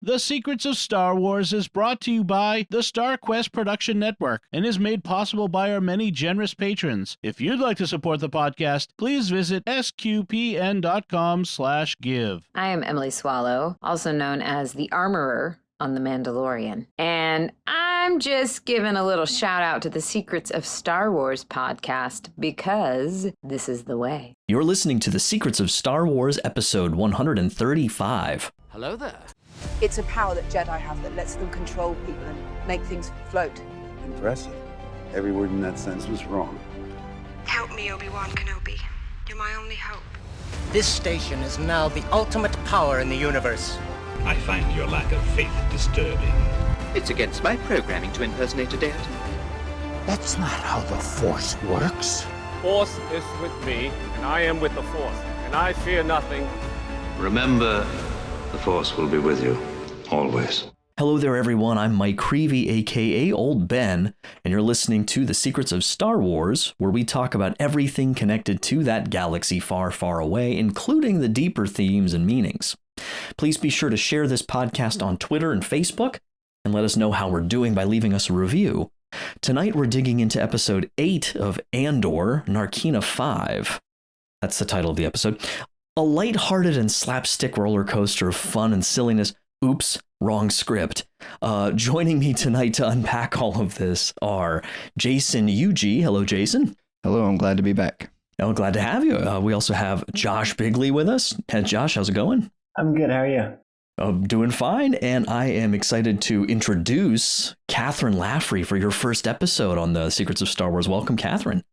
The Secrets of Star Wars is brought to you by the Star Quest Production Network and is made possible by our many generous patrons. If you'd like to support the podcast, please visit sqpn.com/give. I am Emily Swallow, also known as the Armorer on The Mandalorian. And I'm just giving a little shout out to the Secrets of Star Wars podcast because this is the way. You're listening to the Secrets of Star Wars episode 135. Hello there. It's a power that Jedi have that lets them control people and make things float. Impressive. Every word in that sentence was wrong. Help me, Obi-Wan Kenobi. You're my only hope. This station is now the ultimate power in the universe. I find your lack of faith disturbing. It's against my programming to impersonate a deity. That's not how the Force works. Force is with me, and I am with the Force, and I fear nothing. Remember, the Force will be with you, always. Hello there, everyone. I'm Mike Creavey, a.k.a. Old Ben, and you're listening to The Secrets of Star Wars, where we talk about everything connected to that galaxy far, far away, including the deeper themes and meanings. Please be sure to share this podcast on Twitter and Facebook, and let us know how we're doing by leaving us a review. Tonight, we're digging into episode 8 of Andor, Narkina 5. That's the title of the episode. A lighthearted and slapstick roller coaster of fun and silliness. Oops, wrong script. Joining me tonight to unpack all of this are Jason Eugea. Hello, Jason. Hello, I'm glad to be back. Oh, glad to have you. We also have Josh Beeghley with us. Hey, Josh, how's it going? I'm good. How are you? Doing fine, and I am excited to introduce Kathryn Laffrey for your first episode on the Secrets of Star Wars. Welcome, Kathryn.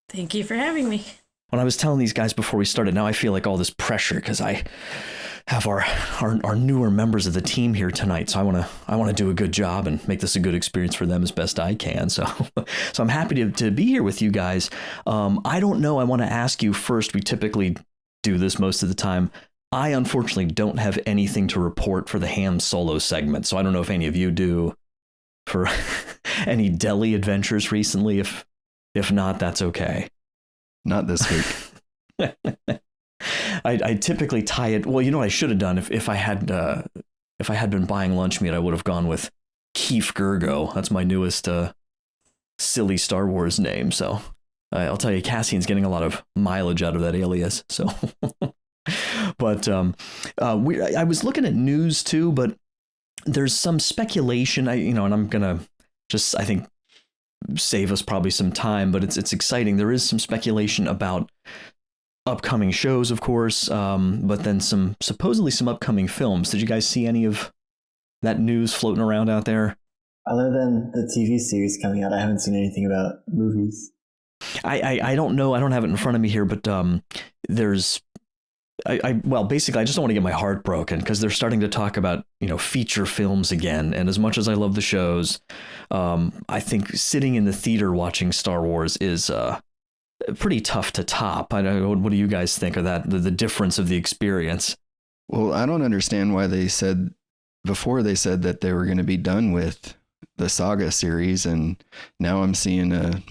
Thank you for having me. When I was telling these guys before we started, now I feel like all this pressure because I have our newer members of the team here tonight, so I want to do a good job and make this a good experience for them as best I can. So I'm happy to be here with you guys. I don't know. I want to ask you first. We typically do this most of the time. I unfortunately don't have anything to report for the Ham Solo segment, so I don't know if any of you do for any deli adventures recently. If not, that's okay. Not this week. I typically tie it. Well, you know what I should have done if I had been buying lunch meat, I would have gone with Keef Gergo. That's my newest silly Star Wars name. So I'll tell you, Cassian's getting a lot of mileage out of that alias. So, but I was looking at news too, but there's some speculation. And I'm gonna just I think save us probably some time, but it's exciting. There is some speculation about upcoming shows, of course, but then supposedly some upcoming films. Did you guys see any of that news floating around out there? Other than the TV series coming out, I haven't seen anything about movies. I don't know. I don't have it in front of me here, but there's basically, I just don't want to get my heart broken because they're starting to talk about, feature films again. And as much as I love the shows, I think sitting in the theater watching Star Wars is pretty tough to top. I know. What do you guys think of that? The difference of the experience? Well, I don't understand why they said that they were going to be done with the saga series, and now I'm seeing a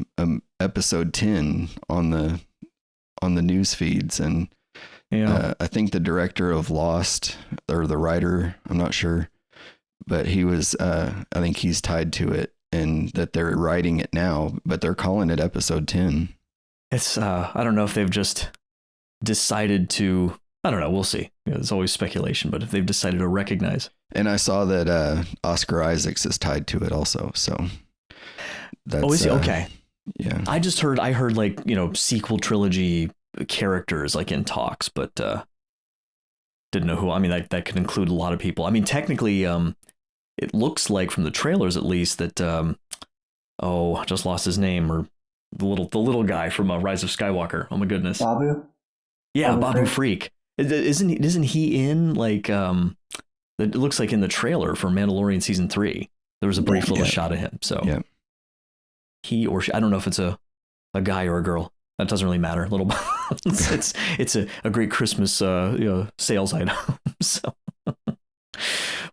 episode 10 on the news feeds, and I think the director of Lost, or the writer, I'm not sure, but he was, I think he's tied to it, and that they're writing it now, but they're calling it episode 10. It's, I don't know if they've just decided to, I don't know, we'll see. There's always speculation, but if they've decided to recognize. And I saw that Oscar Isaacs is tied to it also, so. That's, is he? Okay. Yeah. I heard like, sequel trilogy characters like in talks, but didn't know who. I mean, that could include a lot of people. I mean, technically, it looks like from the trailers at least that I just lost his name, or the little guy from Rise of Skywalker. Oh my goodness, Babu. Yeah, Babu Freak. Isn't he in like it looks like in the trailer for Mandalorian season 3? There was a brief little shot of him. So he or she, I don't know if it's a guy or a girl. That doesn't really matter. It's a great Christmas sales item. So,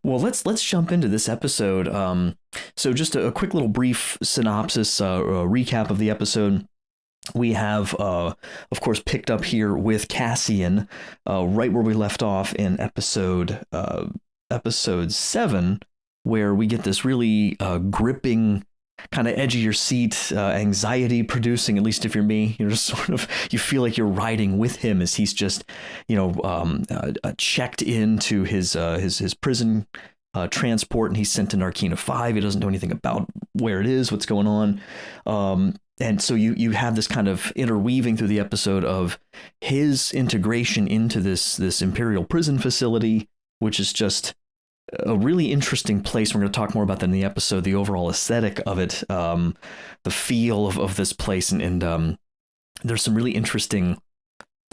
well, let's jump into this episode. So just a quick little brief synopsis, recap of the episode. We have, of course, picked up here with Cassian, right where we left off in episode episode 7, where we get this really gripping, kind of edge of your seat, anxiety producing, at least if you're me, just sort of, you feel like you're riding with him as he's just, checked into his prison transport, and he's sent to Narkina 5. He doesn't know anything about where it is, what's going on. And so you have this kind of interweaving through the episode of his integration into this Imperial prison facility, which is just a really interesting place. We're going to talk more about that in the episode, the overall aesthetic of it, the feel of this place. And there's some really interesting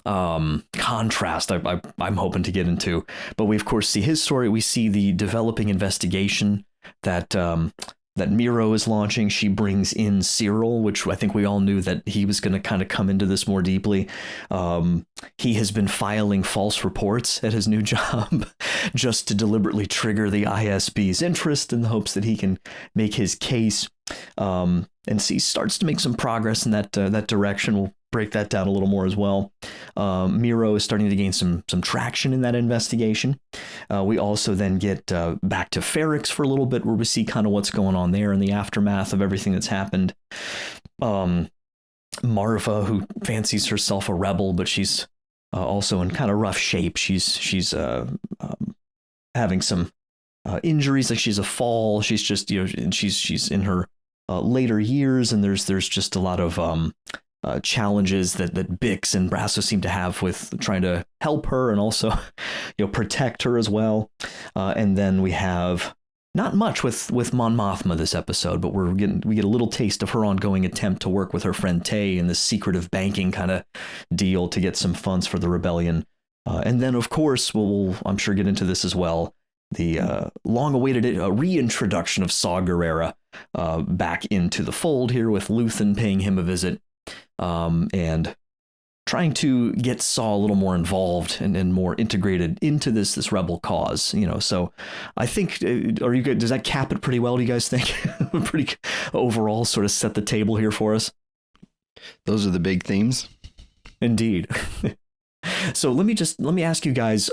contrast I'm hoping to get into. But we, of course, see his story. We see the developing investigation that Miro is launching. She brings in Cyril, which I think we all knew that he was going to kind of come into this more deeply. He has been filing false reports at his new job just to deliberately trigger the ISB's interest in the hopes that he can make his case. And he starts to make some progress in that direction. We'll break that down a little more as well. Miro is starting to gain some traction in that investigation. We also then get back to Ferrix for a little bit, where we see kind of what's going on there in the aftermath of everything that's happened. Marva, who fancies herself a rebel, but she's also in kind of rough shape. She's having some injuries, like she's a fall. She's just, she's in her later years, and there's just a lot of challenges that Bix and Brasso seem to have with trying to help her and also, protect her as well. And then we have not much with Mon Mothma this episode, but we get a little taste of her ongoing attempt to work with her friend Tay in this secretive banking kind of deal to get some funds for the rebellion. And then, of course, we'll I'm sure get into this as well, the long-awaited reintroduction of Saw Gerrera back into the fold here, with Luthen paying him a visit. And trying to get Saw a little more involved and more integrated into this rebel cause, So I think, does that cap it pretty well? Do you guys think? Pretty overall, sort of set the table here for us. Those are the big themes. Indeed. So let me ask you guys,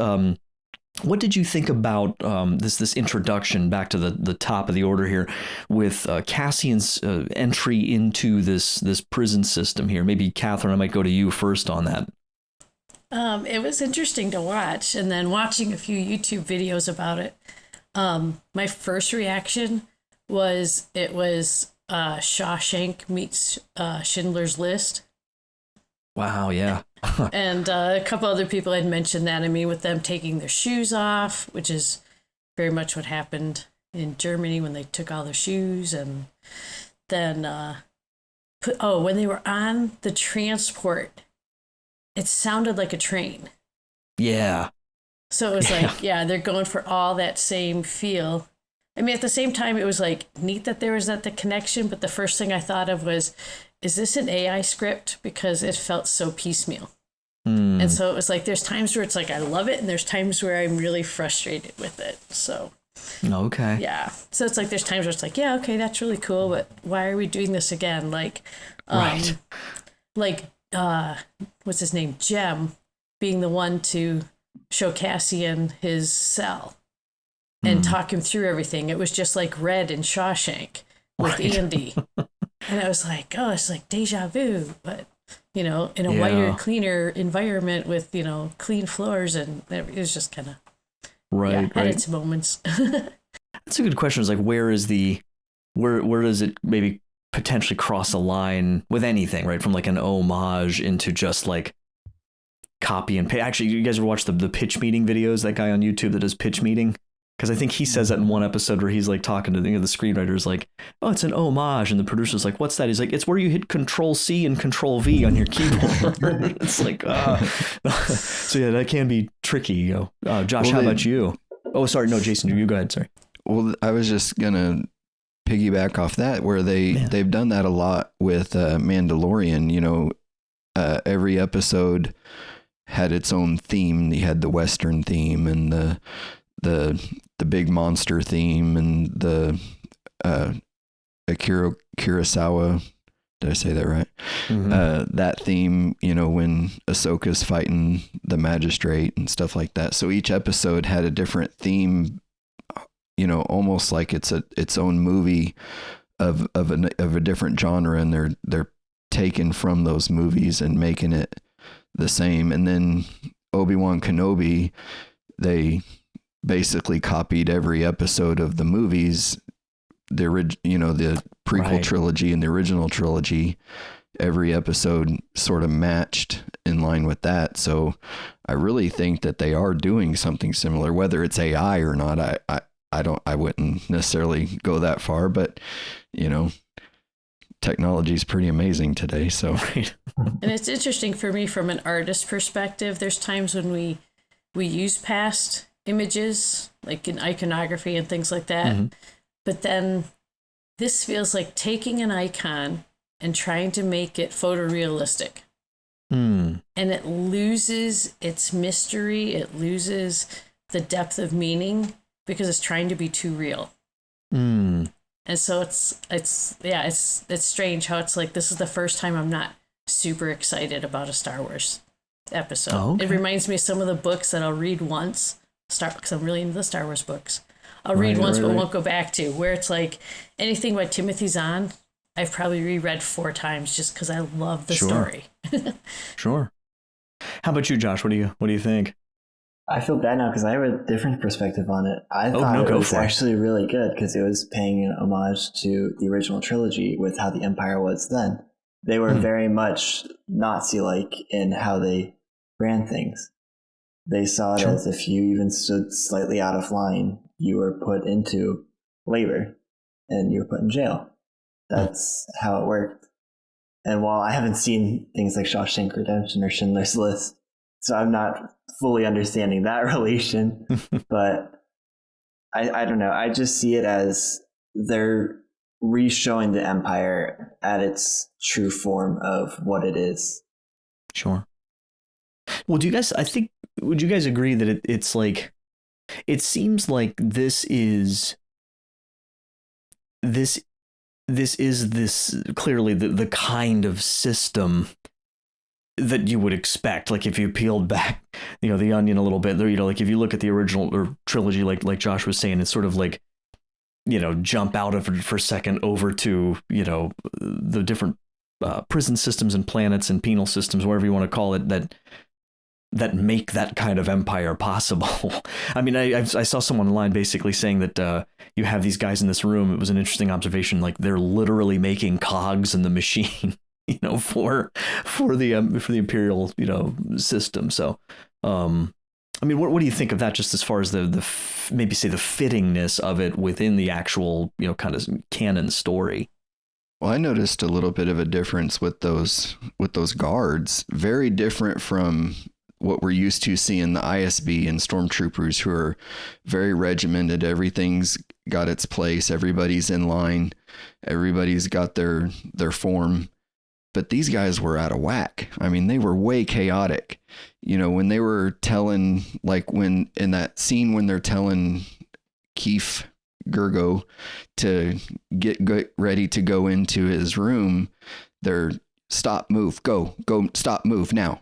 what did you think about this introduction back to the top of the order here with Cassian's entry into this prison system here? Maybe Kathryn, I might go to you first on that. It was interesting to watch, and then watching a few YouTube videos about it. My first reaction was it was Shawshank meets Schindler's List. Wow, yeah. And a couple other people had mentioned that. I mean, with them taking their shoes off, which is very much what happened in Germany when they took all their shoes. And then, when they were on the transport, it sounded like a train. Yeah. So it was they're going for all that same feel. I mean, at the same time, it was neat that there was the connection. But the first thing I thought of was, is this an AI script? Because it felt so piecemeal. And so it was there's times where it's I love it, and there's times where I'm really frustrated with it. So, okay. Yeah. So it's there's times where it's yeah, okay, that's really cool, but why are we doing this again? Right. What's his name? Jem being the one to show Cassian his cell and talk him through everything. It was just Red in Shawshank with Andy. And I was it's deja vu, but, in a whiter, cleaner environment with, clean floors, and it was just kind of, had its moments. That's a good question. It's where does it maybe potentially cross a line with anything, right? From an homage into just copy and paste. Actually, you guys ever watch the pitch meeting videos, that guy on YouTube that does pitch meeting? Because I think he says that in one episode where he's talking to the screenwriters, oh, it's an homage, and the producer's what's that? He's it's where you hit Control-C and Control-V on your keyboard. It's so yeah, that can be tricky. Josh, how about you? Oh, sorry, no, Jason, you go ahead. Sorry. Well, I was just gonna piggyback off that, where they've done that a lot with Mandalorian. Every episode had its own theme. You had the Western theme and the big monster theme and the Akira Kurosawa. Did I say that right? Mm-hmm. That theme, when Ahsoka's fighting the magistrate and stuff like that. So each episode had a different theme almost like it's its own movie of a different genre, and they're taken from those movies and making it the same. And then Obi-Wan Kenobi, they basically copied every episode of the movies, the prequel trilogy and the original trilogy. Every episode sort of matched in line with that. So I really think that they are doing something similar, whether it's AI or not. I wouldn't necessarily go that far, but technology is pretty amazing today. So, and it's interesting for me from an artist perspective. There's times when we use past images, like in iconography and things like that. Mm-hmm. But then this feels like taking an icon and trying to make it photorealistic. And it loses its mystery. It loses the depth of meaning because it's trying to be too real. And so it's strange how it's like, this is the first time I'm not super excited about a Star Wars episode. Oh, okay. It reminds me of some of the books that I'll read once, because I'm really into the Star Wars books. I'll read once, but won't go back to, where it's like anything by Timothy Zahn, I've probably reread 4 times just because I love the story. Sure. How about you, Josh? What do you think? I feel bad now because I have a different perspective on it. I thought it was actually really good because it was paying an homage to the original trilogy with how the Empire was then. They were very much Nazi-like in how they ran things. They saw it as if you even stood slightly out of line, you were put into labor and you were put in jail. That's how it worked. And while I haven't seen things like Shawshank Redemption or Schindler's List, so I'm not fully understanding that relation, but I don't know. I just see it as they're re-showing the Empire at its true form of what it is. Sure. Well, would you guys agree that it's like, it seems like this is clearly the kind of system that you would expect. Like if you peeled back, the onion a little bit, like if you look at the original or trilogy, like Josh was saying, it's sort of like, jump out of it for a second over to, the different prison systems and planets and penal systems, whatever you want to call it, that make that kind of empire possible. I mean, I saw someone online basically saying that you have these guys in this room. It was an interesting observation. Like they're literally making cogs in the machine, for the imperial, system. So, I mean, what do you think of that? Just as far as the maybe say the fittingness of it within the actual, kind of canon story. Well, I noticed a little bit of a difference with those guards. Very different from what we're used to seeing the ISB and stormtroopers, who are very regimented. Everything's got its place. Everybody's in line. Everybody's got their form. But these guys were out of whack. I mean, they were way chaotic. When they were telling, like when in that scene when they're telling Keith Gergo to get ready to go into his room, they're stop, move, go, stop, move now.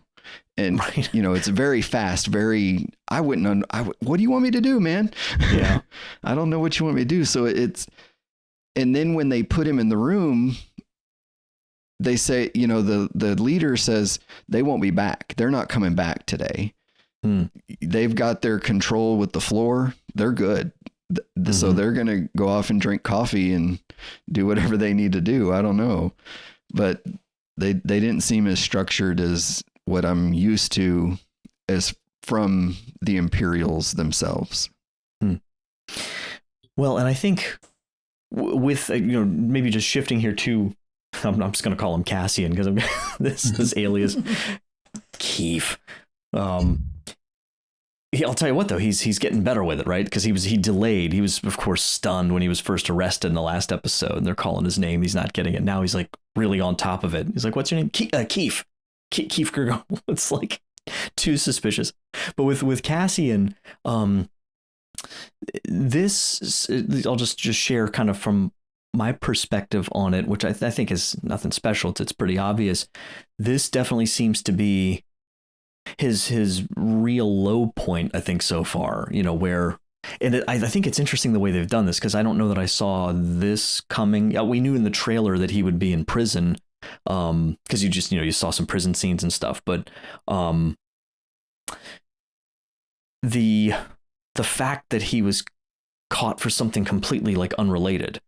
And, it's very fast, very, what do you want me to do, man? Yeah. I don't know what you want me to do. So and then when they put him in the room, they say, the leader says they won't be back. They're not coming back today. They've got their control with the floor. They're good. So they're going to go off and drink coffee and do whatever they need to do. I don't know, but they didn't seem as structured as what I'm used to as from the Imperials themselves. Well, and I think with, maybe just shifting here to, I'm just going to call him Cassian because I'm this alias Keith. I'll tell you what, though, he's getting better with it, right? Because he delayed. He was, of course, stunned when he was first arrested in the last episode, and they're calling his name. He's not getting it. Now he's like really on top of it. He's like, "What's your name?" Keith Gergo. It's like too suspicious. But with Cassian, this I'll just share kind of from my perspective on it, which I think is nothing special. It's pretty obvious. This definitely seems to be his real low point, I think, so far, where And I think it's interesting the way they've done this, because I don't know that I saw this coming. We knew in the trailer that he would be in prison, because you saw some prison scenes and stuff. But the fact that he was caught for something completely like unrelated,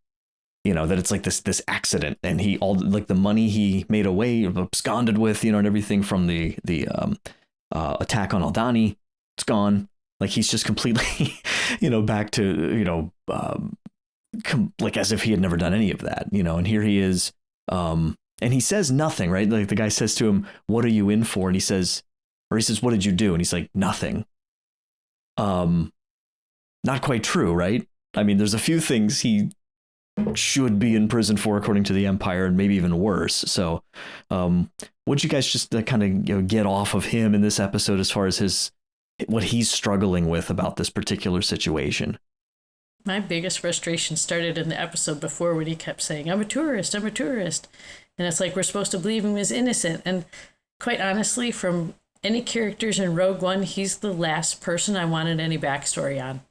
that it's like this accident, and the money he made away, absconded with, and everything from the attack on Aldhani, it's gone. Like he's just completely, back to, like as if he had never done any of that, and here he is. And he says nothing, right? Like the guy says to him, "What are you in for?" And he says, "What did you do?" And he's like, "Nothing." Not quite true, right? I mean, there's a few things he should be in prison for, according to the Empire, and maybe even worse. So, what'd you guys just kind of get off of him in this episode as far as what he's struggling with about this particular situation? My biggest frustration started in the episode before, when he kept saying, I'm a tourist. And it's like, we're supposed to believe him as innocent. And quite honestly, from any characters in Rogue One, he's the last person I wanted any backstory on.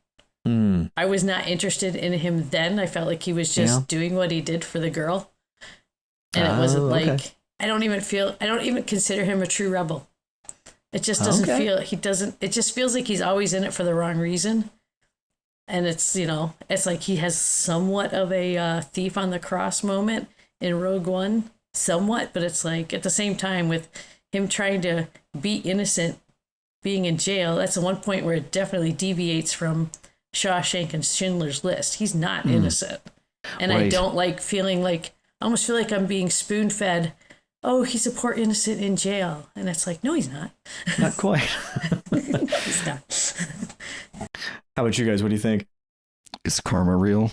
I was not interested in him then. I felt like he was just doing what he did for the girl. And it wasn't like, I don't even consider him a true rebel. It just doesn't it just feels like he's always in it for the wrong reason. And it's, it's like he has somewhat of a thief on the cross moment in Rogue One, somewhat, but it's like at the same time with him trying to be innocent, being in jail, that's the one point where it definitely deviates from Shawshank and Schindler's List. He's not innocent. And right. I don't like feeling like, I almost feel like I'm being spoon-fed, oh, he's a poor innocent in jail. And it's like, no, he's not. Not quite. He's not. How about you guys? What do you think? Is karma real?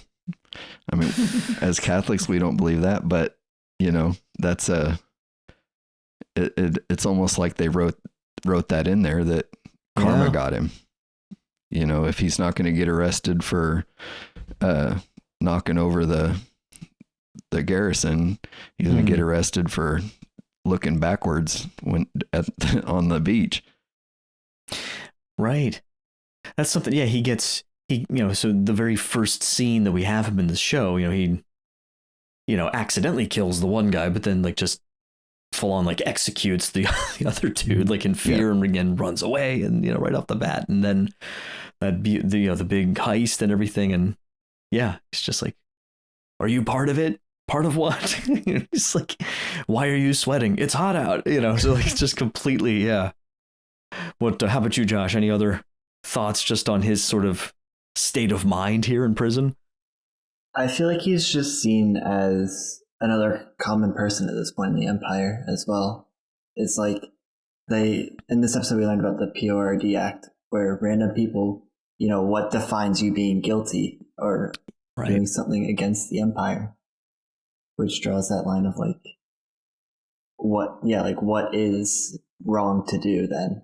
I mean, as Catholics, we don't believe that, but that's it's almost like they wrote that in there, that karma got him. If he's not going to get arrested for knocking over the garrison, he's going to get arrested for looking backwards on the beach. Right. That's something. Yeah, so the very first scene that we have him in the show, he accidentally kills the one guy, but then like just full on like executes the other dude, like in fear, and again runs away, and right off the bat, and then the big heist and everything, and it's just like, are you part of it? Part of what? It's like, why are you sweating? It's hot out, so like it's just completely, What? How about you, Josh? Any other thoughts just on his sort of state of mind here in prison? I feel like he's just seen as another common person at this point in the Empire as well. It's like in this episode we learned about the PORD Act, where random people, what defines you being guilty or doing something against the Empire, which draws that line of like, what is wrong to do then?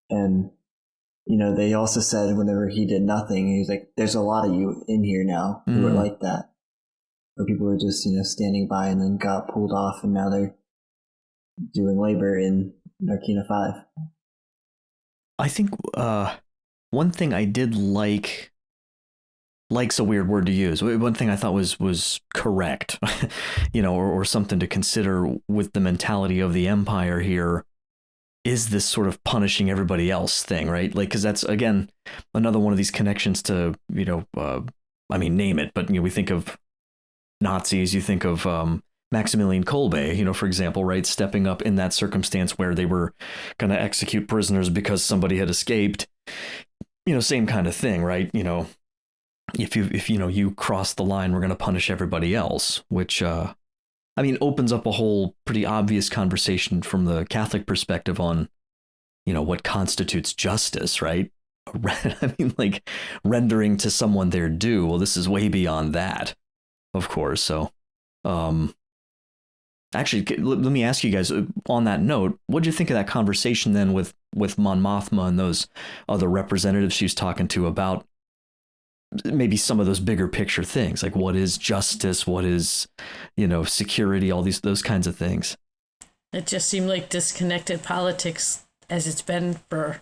And they also said whenever he did nothing, he was like, there's a lot of you in here now who are like that. Where people were just, standing by and then got pulled off, and now they're doing labor in Narkina 5. I think one thing I did like's a weird word to use. One thing I thought was correct, or something to consider with the mentality of the Empire here, is this sort of punishing everybody else thing, right? Like, because that's, again, another one of these connections to, name it, but, we think of Nazis, you think of Maximilian Kolbe, for example, right? Stepping up in that circumstance where they were going to execute prisoners because somebody had escaped, same kind of thing, right? If you cross the line, we're going to punish everybody else, which, opens up a whole pretty obvious conversation from the Catholic perspective on, what constitutes justice, right? Like rendering to someone their due. Well, this is way beyond that, of course. So, actually, let me ask you guys on that note, what'd you think of that conversation then with Mon Mothma and those other representatives she was talking to about maybe some of those bigger picture things, like what is justice, what is, security, all those kinds of things? It just seemed like disconnected politics as it's been for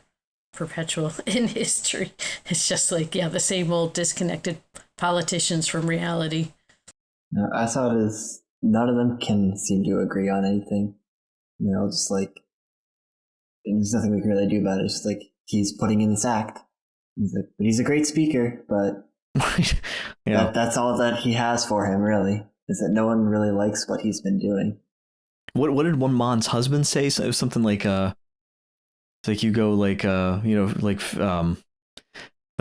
perpetual in history. It's just like, yeah, the same old disconnected politicians from reality. No, I saw it as none of them can seem to agree on anything. They're all just like, there's nothing we can really do about it. It's just like, he's putting in this act. He's like, but he's a great speaker, but that's all that he has for him, really, is that no one really likes what he's been doing. What did one Mon's husband say? So it was something like like you go like like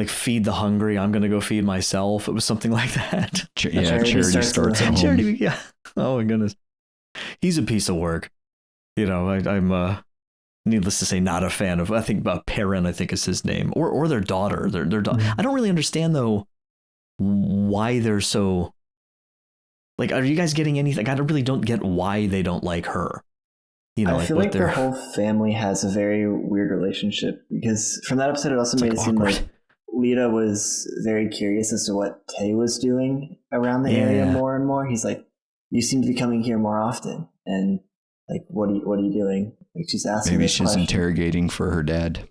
feed the hungry, I'm gonna go feed myself. It was something like that. Charity starts at home. Charity, yeah. Oh my goodness, he's a piece of work. I'm needless to say not a fan of. I think Perrin, I think is his name, or their daughter. Their daughter. I don't really understand though why they're so. Like, are you guys getting anything? Like, I really don't get why they don't like her. I feel like their whole family has a very weird relationship, because from that episode, it also made it seem like Lita was very curious as to what Tay was doing around the area more and more. He's like, you seem to be coming here more often. And like, what are you doing? Like, she's asking. Maybe she's interrogating for her dad.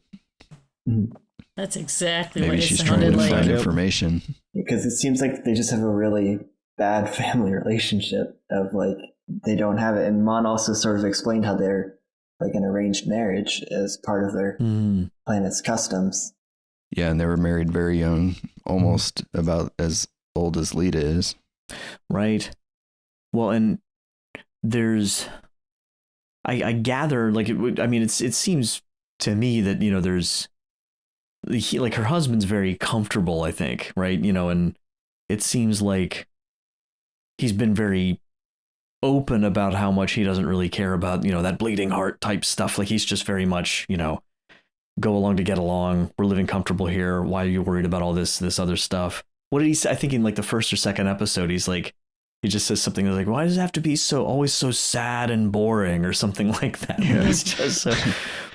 That's exactly Maybe what it she's sounded trying to like. find information. Because it seems like they just have a really bad family relationship of like, they don't have it. And Mon also sort of explained how they're like an arranged marriage as part of their planet's customs. Yeah, and they were married very young, almost about as old as Lita is. Right. Well, and there's, I gather, like, it seems to me that, there's, like, her husband's very comfortable, I think, right? And it seems like he's been very open about how much he doesn't really care about, that bleeding heart type stuff. Like, he's just very much, go along to get along. We're living comfortable here. Why are you worried about all this other stuff? What did he say? I think in like the first or second episode, he's like, he just says something like, why does it have to be always so sad and boring or something like that? Yeah. He's just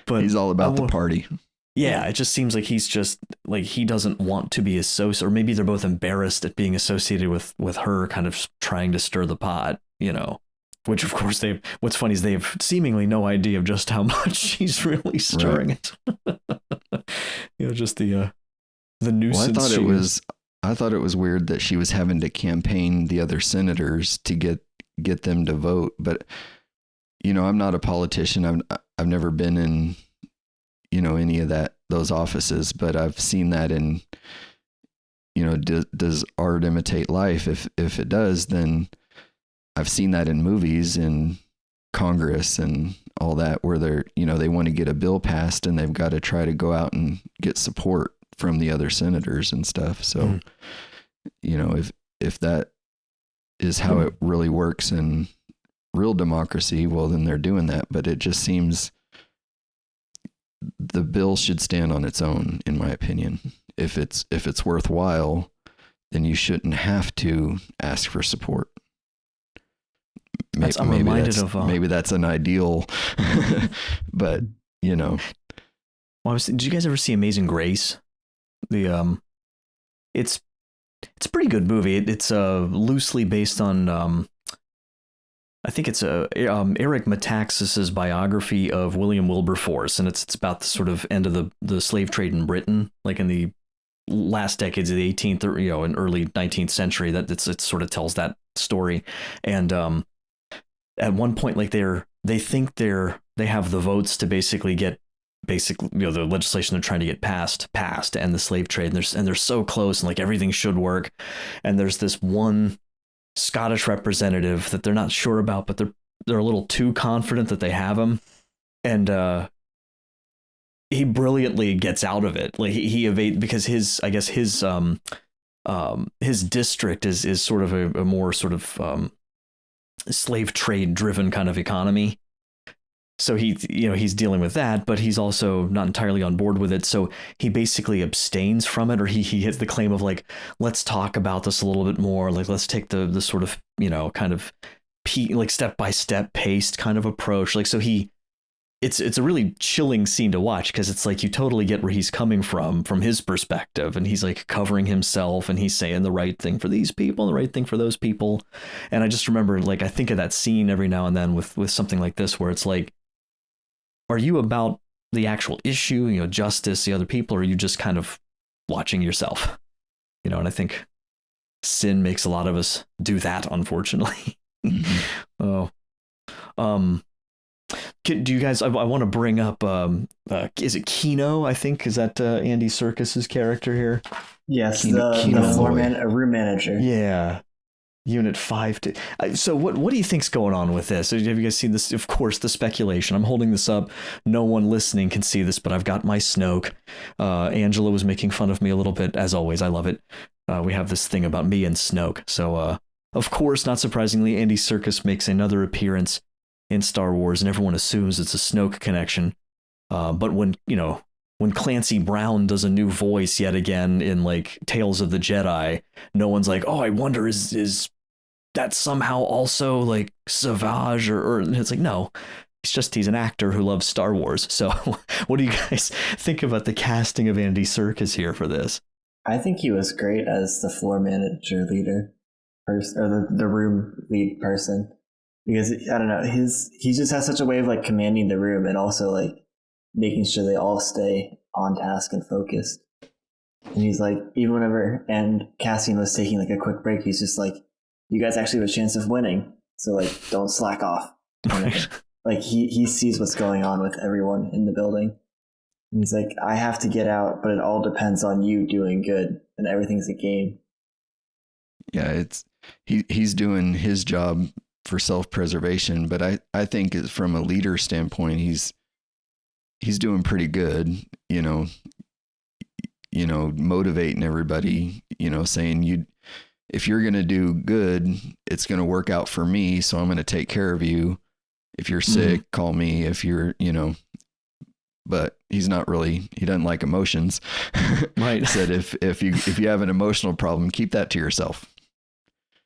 but he's all about the party. Yeah, it just seems like he's just like, he doesn't want to be associated, or maybe they're both embarrassed at being associated with her kind of trying to stir the pot, which of course what's funny is they have seemingly no idea of just how much she's really stirring it. Just the nuisance. Well, I thought it was weird that she was having to campaign the other senators to get them to vote. But, I'm not a politician. I've never been in, any of those offices, but I've seen that in, does art imitate life? If it does, then I've seen that in movies, in Congress and all that, where they're, they want to get a bill passed and they've got to try to go out and get support from the other senators and stuff. So, if that is how it really works in real democracy, well, then they're doing that. But it just seems the bill should stand on its own, in my opinion. If it's worthwhile, then you shouldn't have to ask for support. Maybe that's an ideal, but Well, did you guys ever see Amazing Grace? It's a pretty good movie. It's loosely based on I think it's Eric Metaxas's biography of William Wilberforce, and it's about the sort of end of the slave trade in Britain, like in the last decades of the 18th or and early 19th century. That it sort of tells that story. And at one point, like they think they have the votes to basically get the legislation they're trying to get passed to end the slave trade, and they're so close, and like everything should work. And there's this one Scottish representative that they're not sure about, but they're a little too confident that they have him, and he brilliantly gets out of it. Like he evades, because his district is sort of a more sort of slave trade driven kind of economy. So he's dealing with that, but he's also not entirely on board with it. So he basically abstains from it, or he hits the claim of like, let's talk about this a little bit more. Like, let's take the sort of, kind of like step-by-step paced kind of approach. Like, so it's a really chilling scene to watch, because it's like, you totally get where he's coming from his perspective. And he's like covering himself, and he's saying the right thing for these people, the right thing for those people. And I just remember, like, I think of that scene every now and then with something like this, where it's like, are you about the actual issue, you know, justice, the other people, or are you just kind of watching yourself? You know, and I think sin makes a lot of us do that, unfortunately. Oh, do you guys? I want to bring up. Is it Kino? I think is that Andy Serkis's character here. Yes, the room manager. Yeah, Unit 5. So what do you think's going on with this? Have you guys seen this? Of course, the speculation. I'm holding this up. No one listening can see this, but I've got my Snoke. Angela was making fun of me a little bit, as always. I love it. We have this thing about me and Snoke. So, of course, not surprisingly, Andy Serkis makes another appearance in Star Wars, and everyone assumes it's a Snoke connection. But when Clancy Brown does a new voice yet again in like Tales of the Jedi, no one's like, oh, I wonder is that somehow also like Savage or it's like, no, he's an actor who loves Star Wars. So what do you guys think about the casting of Andy Serkis here for this? I think he was great as the floor manager leader or the room lead person, because I don't know, he just has such a way of like commanding the room and also like making sure they all stay on task and focused. And he's like, even whenever and Cassian was taking like a quick break, he's just like, you guys actually have a chance of winning, so like don't slack off. Like he sees what's going on with everyone in the building, and he's like, I have to get out, but it all depends on you doing good, and everything's a game. Yeah, he's doing his job for self-preservation, but I think from a leader standpoint, he's doing pretty good, you know, motivating everybody, you know, saying if you're going to do good, it's going to work out for me. So I'm going to take care of you. If you're sick, call me. If you're, you know, but he doesn't like emotions. Right. Said if you have an emotional problem, keep that to yourself.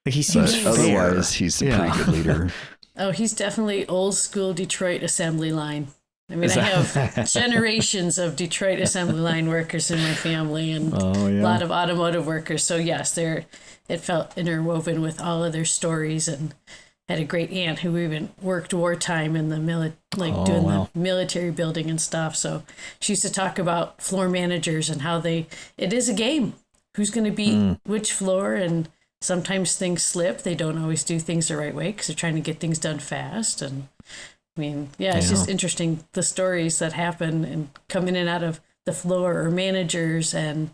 Like he seems fair. Otherwise, he's a pretty good leader. Oh, he's definitely old school Detroit assembly line. I mean, I have generations of Detroit assembly line workers in my family and a lot of automotive workers. So yes, it felt interwoven with all of their stories, and had a great aunt who even worked wartime in the the military building and stuff. So she used to talk about floor managers and how it is a game. Who's going to beat which floor, and sometimes things slip. They don't always do things the right way because they're trying to get things done fast. And I mean, it's just interesting, the stories that happen and come in and out of the floor, or managers and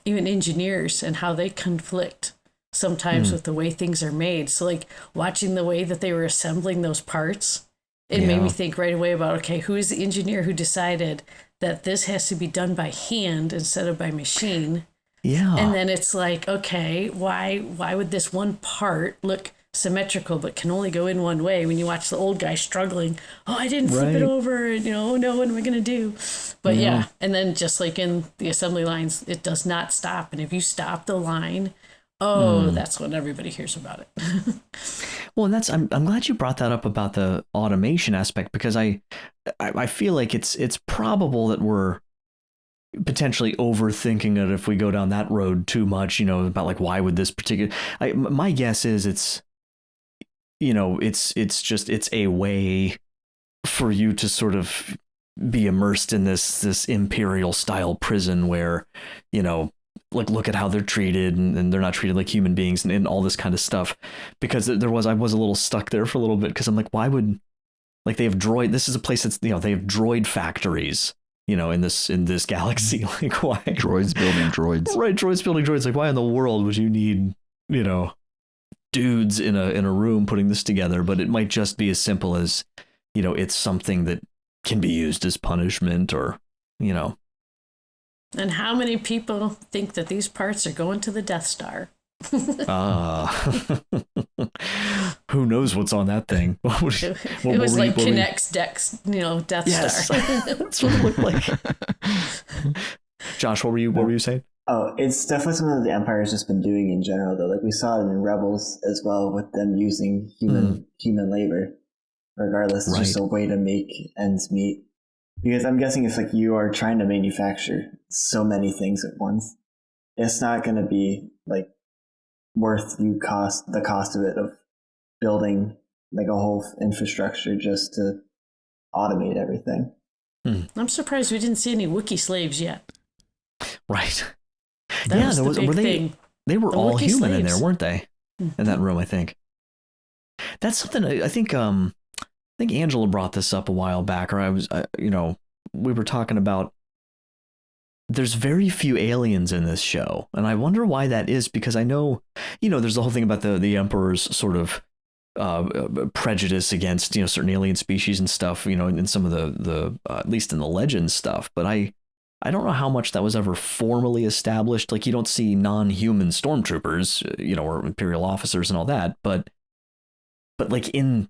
even engineers, and how they conflict sometimes with the way things are made. So like watching the way that they were assembling those parts, it made me think right away about, okay, who is the engineer who decided that this has to be done by hand instead of by machine? Yeah. And then it's like, okay, why would this one part look symmetrical but can only go in one way? When you watch the old guy struggling, I didn't flip it over, and oh no, what am I gonna do? But and then just like in the assembly lines, it does not stop, and if you stop the line, that's when everybody hears about it. Well, and I'm glad you brought that up about the automation aspect, because I feel like it's probable that we're potentially overthinking it if we go down that road too much, you know, about like, why would this particular, my guess is it's a way for you to sort of be immersed in this imperial style prison where, you know, like, look at how they're treated, and they're not treated like human beings, and all this kind of stuff. Because I was a little stuck there for a little bit, because I'm like, why would, like, they have this is a place that's, you know, they have droid factories, you know, in this galaxy. Like, why? Droids building droids. Right, droids building droids. Like, why in the world would you need, you know, dudes in a room putting this together? But it might just be as simple as, you know, it's something that can be used as punishment, or, you know. And how many people think that these parts are going to the Death Star? Who knows what's on that thing? It was like Kinect's Death Star. That's what it looked like. Josh, what were you saying? Oh, it's definitely something that the Empire has just been doing in general, though. Like, we saw it in Rebels as well, with them using human labor. Regardless, it's just a way to make ends meet. Because I'm guessing if like you are trying to manufacture so many things at once, it's not going to be like worth the cost of it, of building like a whole infrastructure just to automate everything. I'm surprised we didn't see any Wookiee slaves yet. Right. That was the big thing. They were all Wookiee human slaves. in there, weren't they? In that room, I think. That's something I think Angela brought this up a while back, or we were talking about. There's very few aliens in this show, and I wonder why that is, because I know, there's the whole thing about the Emperor's sort of prejudice against, certain alien species and stuff, in some of the at least in the Legends stuff. But I don't know how much that was ever formally established. Like, you don't see non-human stormtroopers, or Imperial officers and all that, but like in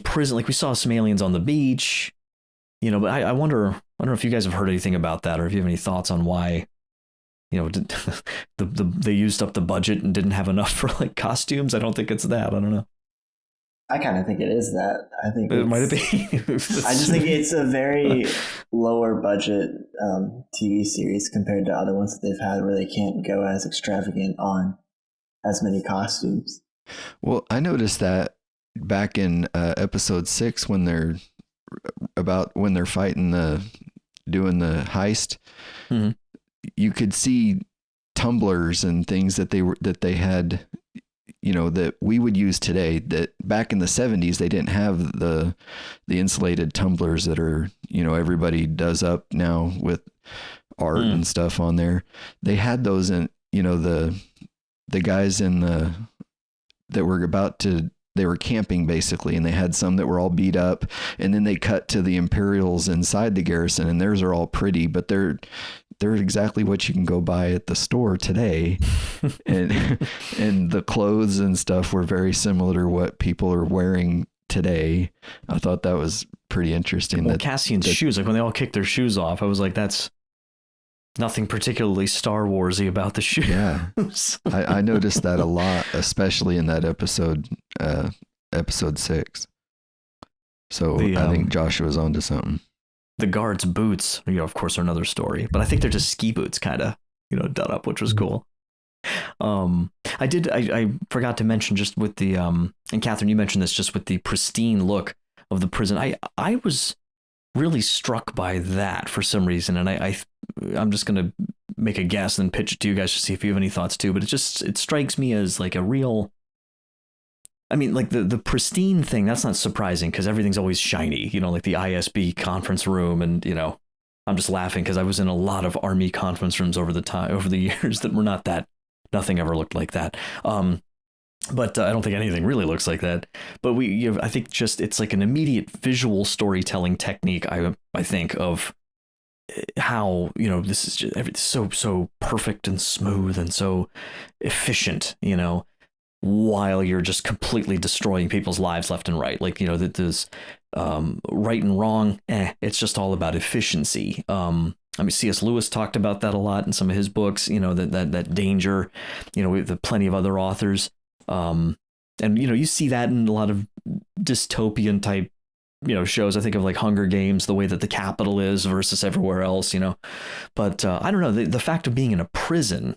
prison, like we saw some aliens on the beach, but I wonder if you guys have heard anything about that, or if you have any thoughts on why, they used up the budget and didn't have enough for like costumes. I don't think it's that. I don't know. I kind of think it is that. I think it might be. I just think it's a very lower budget TV series compared to other ones that they've had, where they can't go as extravagant on as many costumes. Well, I noticed that back in episode 6 when they're fighting doing the heist, you could see tumblers and things that they had, that we would use today, that back in the 70s they didn't have the insulated tumblers that are, everybody does up now with art and stuff on there. They had those in, the guys that were they were camping basically, and they had some that were all beat up, and then they cut to the Imperials inside the garrison, and theirs are all pretty, but they're exactly what you can go buy at the store today. and the clothes and stuff were very similar to what people are wearing today. I thought that was pretty interesting. Well, Cassian's shoes, like when they all kicked their shoes off, I was like, that's nothing particularly Star Warsy about the shoes. Yeah. I noticed that a lot, especially in that episode 6. So I think Joshua's onto something. The guards' boots, of course, are another story, but I think they're just ski boots, kind of, done up, which was cool. I forgot to mention, just with the, and Kathryn, you mentioned this, just with the pristine look of the prison. I was really struck by that for some reason, and I'm just gonna make a guess and pitch it to you guys to see if you have any thoughts too. But it strikes me as like a real. I mean, like the pristine thing, that's not surprising because everything's always shiny, like the ISB conference room. And, I'm just laughing because I was in a lot of Army conference rooms over the years that were not that, nothing ever looked like that. But I don't think anything really looks like that. But I think just it's like an immediate visual storytelling technique, I think, of how, this is just everything so perfect and smooth and so efficient, while you're just completely destroying people's lives left and right. Like, that there's right and wrong. It's just all about efficiency. C.S. Lewis talked about that a lot in some of his books, that danger, with plenty of other authors. And, you see that in a lot of dystopian type, shows. I think of like Hunger Games, the way that the capital is versus everywhere else, but I don't know, the fact of being in a prison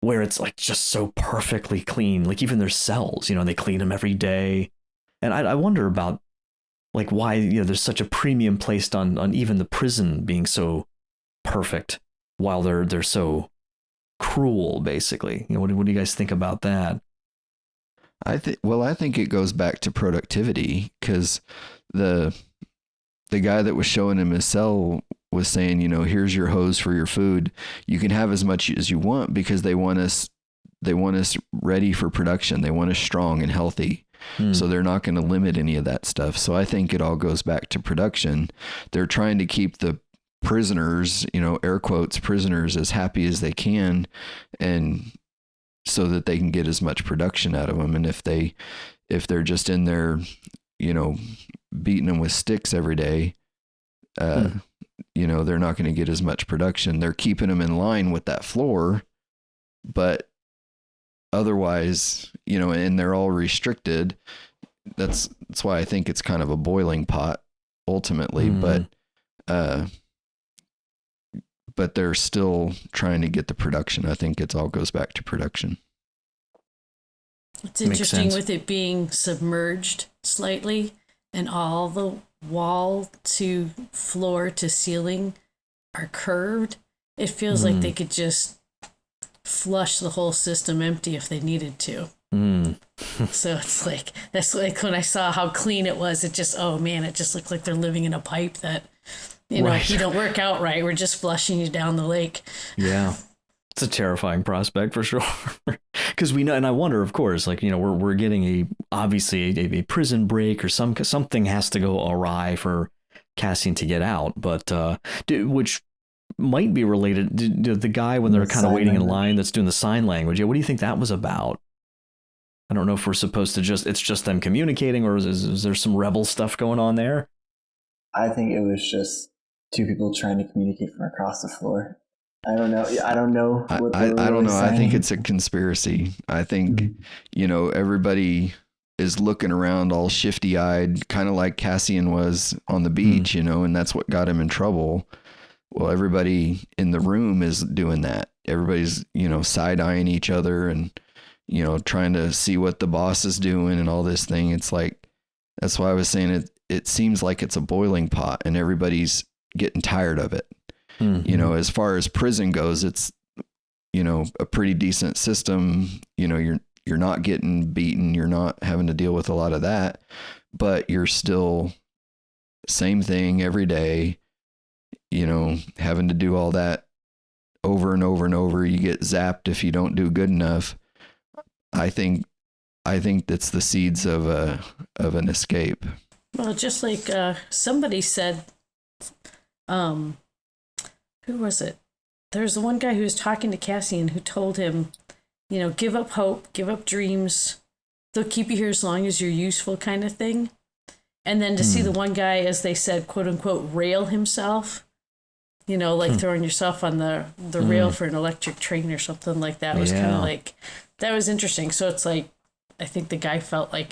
where it's like just so perfectly clean, like even their cells, they clean them every day. And I wonder about like why, there's such a premium placed on even the prison being so perfect while they're so cruel, basically. What do you guys think about that? I think it goes back to productivity, because the guy that was showing him his cell was saying, here's your hose for your food. You can have as much as you want, because they want us ready for production. They want us strong and healthy. So they're not going to limit any of that stuff. So I think it all goes back to production. They're trying to keep the prisoners, air quotes, prisoners, as happy as they can, and so that they can get as much production out of them. And if they're just in there, beating them with sticks every day, they're not going to get as much production. They're keeping them in line with that floor, but otherwise, and they're all restricted. That's why I think it's kind of a boiling pot ultimately, but they're still trying to get the production. I think it all goes back to production. It's interesting with it being submerged slightly, and all wall to floor to ceiling are curved, it feels like they could just flush the whole system empty if they needed to. So it's like, that's like when I saw how clean it was, it just, oh man, it just looked like they're living in a pipe that, you know, if you don't work out right, we're just flushing you down the lake. Yeah. It's a terrifying prospect for sure. Because we know, and I wonder, of course, like, you know, we're getting obviously a prison break or something has to go awry for Cassian to get out, but which might be related to the guy when they're kind of waiting in line that's doing the sign language. Yeah, what do you think that was about? I don't know if we're supposed to it's just them communicating, or is there some rebel stuff going on there? I think it was just two people trying to communicate from across the floor. I don't know. I don't know. I don't know. Saying. I think it's a conspiracy. I think, you know, everybody is looking around all shifty eyed, kind of like Cassian was on the beach, you know, and that's what got him in trouble. Well, everybody in the room is doing that. Everybody's, you know, side eyeing each other and, you know, trying to see what the boss is doing and all this thing. It's like, that's why I was saying it seems like it's a boiling pot and everybody's getting tired of it. You know, as far as prison goes, it's, you know, a pretty decent system. You know, you're not getting beaten. You're not having to deal with a lot of that, but you're still same thing every day, you know, having to do all that over and over and over. You get zapped if you don't do good enough. I think that's the seeds of an escape. Well, just like somebody said, who was it? There's the one guy who was talking to Cassian who told him, you know, give up hope, give up dreams. They'll keep you here as long as you're useful, kind of thing. And then to see the one guy, as they said, quote unquote, rail himself, you know, like throwing yourself on the rail for an electric train or something like that was kind of like, that was interesting. So it's like, I think the guy felt like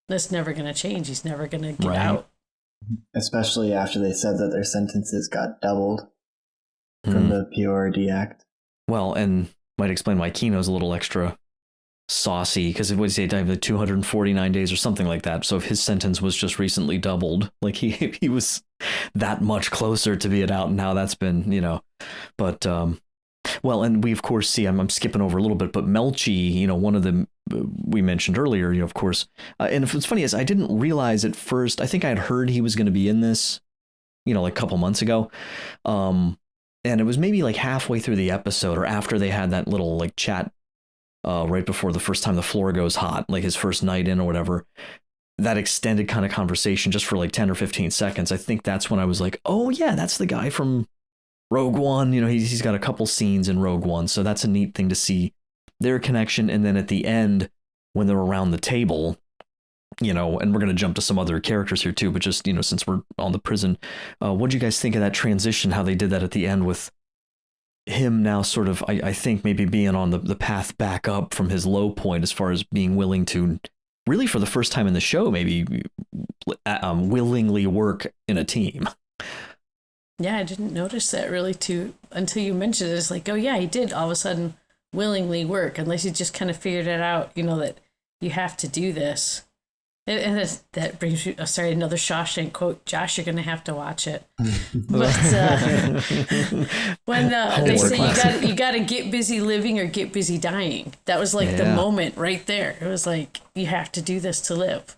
that's never going to change. He's never going to get out. Especially after they said that their sentences got doubled from the PORD Act. Well, and might explain why Kino's a little extra saucy, because it would say 249 days or something like that. So if his sentence was just recently doubled, like he was that much closer to being out, and now that's been, you know, but well, and we of course see, I'm skipping over a little bit, but Melchi, you know, one of them we mentioned earlier, you know, of course, and what's funny is I didn't realize at first, I think I had heard he was going to be in this, you know, like a couple months ago. And it was maybe like halfway through the episode or after they had that little like chat right before the first time the floor goes hot, like his first night in or whatever, that extended kind of conversation just for like 10 or 15 seconds. I think that's when I was like, oh yeah, that's the guy from Rogue One. You know, he's got a couple scenes in Rogue One. So that's a neat thing to see their connection. And then at the end, when they're around the table, you know, and we're going to jump to some other characters here too, but just, you know, since we're on the prison, what do you guys think of that transition, how they did that at the end with him now sort of, I think maybe being on the path back up from his low point as far as being willing to really for the first time in the show, maybe willingly work in a team. Yeah, I didn't notice that really until you mentioned it. It's like, oh yeah, he did all of a sudden willingly work, unless he just kind of figured it out, you know, that you have to do this. And that brings me, another Shawshank quote. Josh, you're going to have to watch it. But when they say you got to get busy living or get busy dying, that was like the moment right there. It was like, you have to do this to live.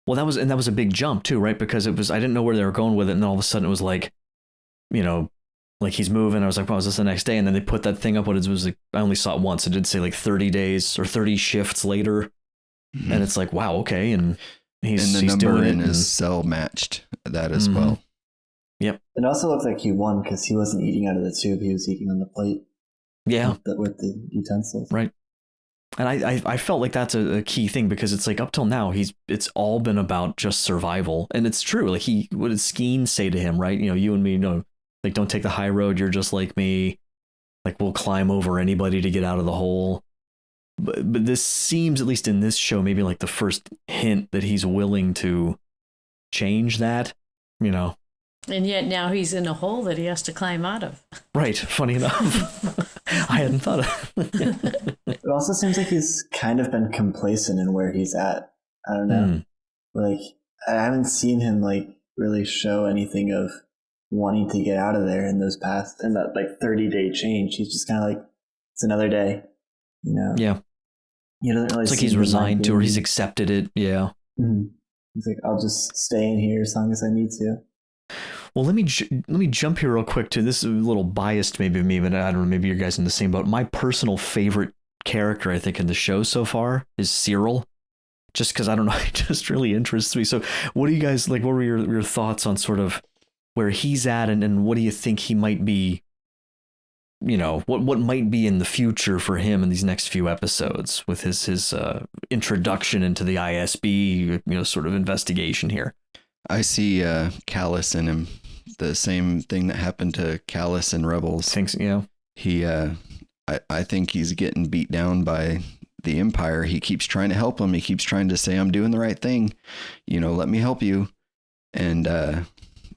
Well, that was a big jump too, right? Because it was, I didn't know where they were going with it. And then all of a sudden it was like, you know, like he's moving. I was like, well, is this the next day? And then they put that thing up. What it was like, I only saw it once. It did say like 30 days or 30 shifts later. And it's like, wow, okay. And he's number doing in his cell matched that as well. Yep. It also looked like he won because he wasn't eating out of the tube. He was eating on the plate. Yeah. With the utensils. Right. And I felt like that's a key thing, because it's like up till now, it's all been about just survival. And it's true. Like what did Skeen say to him, right? You know, you and me, like, don't take the high road. You're just like me. Like, we'll climb over anybody to get out of the hole. But this seems, at least in this show, maybe like the first hint that he's willing to change that, you know. And yet now he's in a hole that he has to climb out of. Right. Funny enough. I hadn't thought of it. It also seems like he's kind of been complacent in where he's at. I don't know. Like, I haven't seen him like really show anything of wanting to get out of there in that like 30-day change. He's just kind of like, it's another day, you know? Yeah. He doesn't really it's like he's resigned to, or he's accepted it. Yeah. Mm-hmm. He's like, I'll just stay in here as long as I need to. Well, let me jump here real quick to this. Is a little biased maybe of me, but I don't know, maybe you guys in the same boat. My personal favorite character, I think, in the show so far is Cyril. Just because, I don't know, it just really interests me. So what do you guys, like, what were your thoughts on sort of where he's at, and what do you think he might be, you know, what might be in the future for him in these next few episodes with his introduction into the ISB, you know, sort of investigation here? I see Callus in him. The same thing that happened to Callus in Rebels. Thinks, yeah. He, I think he's getting beat down by the Empire. He keeps trying to help him. He keeps trying to say, I'm doing the right thing. You know, let me help you. And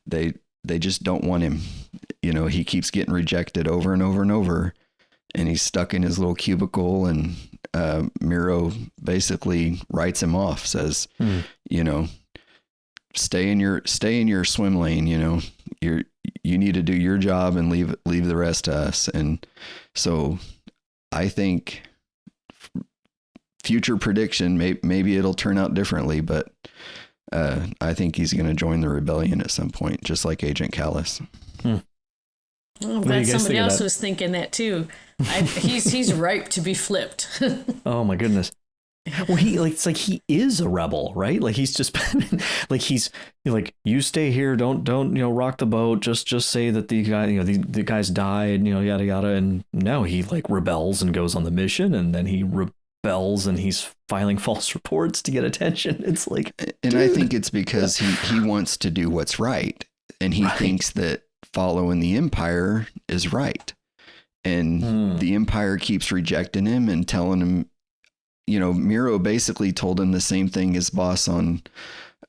they just don't want him. You know, he keeps getting rejected over and over and over. And he's stuck in his little cubicle, and Miro basically writes him off, says, you know, stay in your swim lane, you know, you need to do your job and leave the rest to us. And so I think future prediction, maybe it'll turn out differently, but I think he's going to join the rebellion at some point, just like Agent Callus. I'm glad somebody else was thinking that too. He's ripe to be flipped. Oh my goodness. Well, it's like he is a rebel, right? Like he's just been like, he's like, you stay here, don't you know, rock the boat, just say that the guy, you know, the guys died, you know, yada yada. And no, he like rebels and goes on the mission, and then he rebels and he's filing false reports to get attention. It's like, and dude. I think it's because he wants to do what's right, and he thinks that following the Empire is right, and the Empire keeps rejecting him and telling him, you know, Miro basically told him the same thing his boss on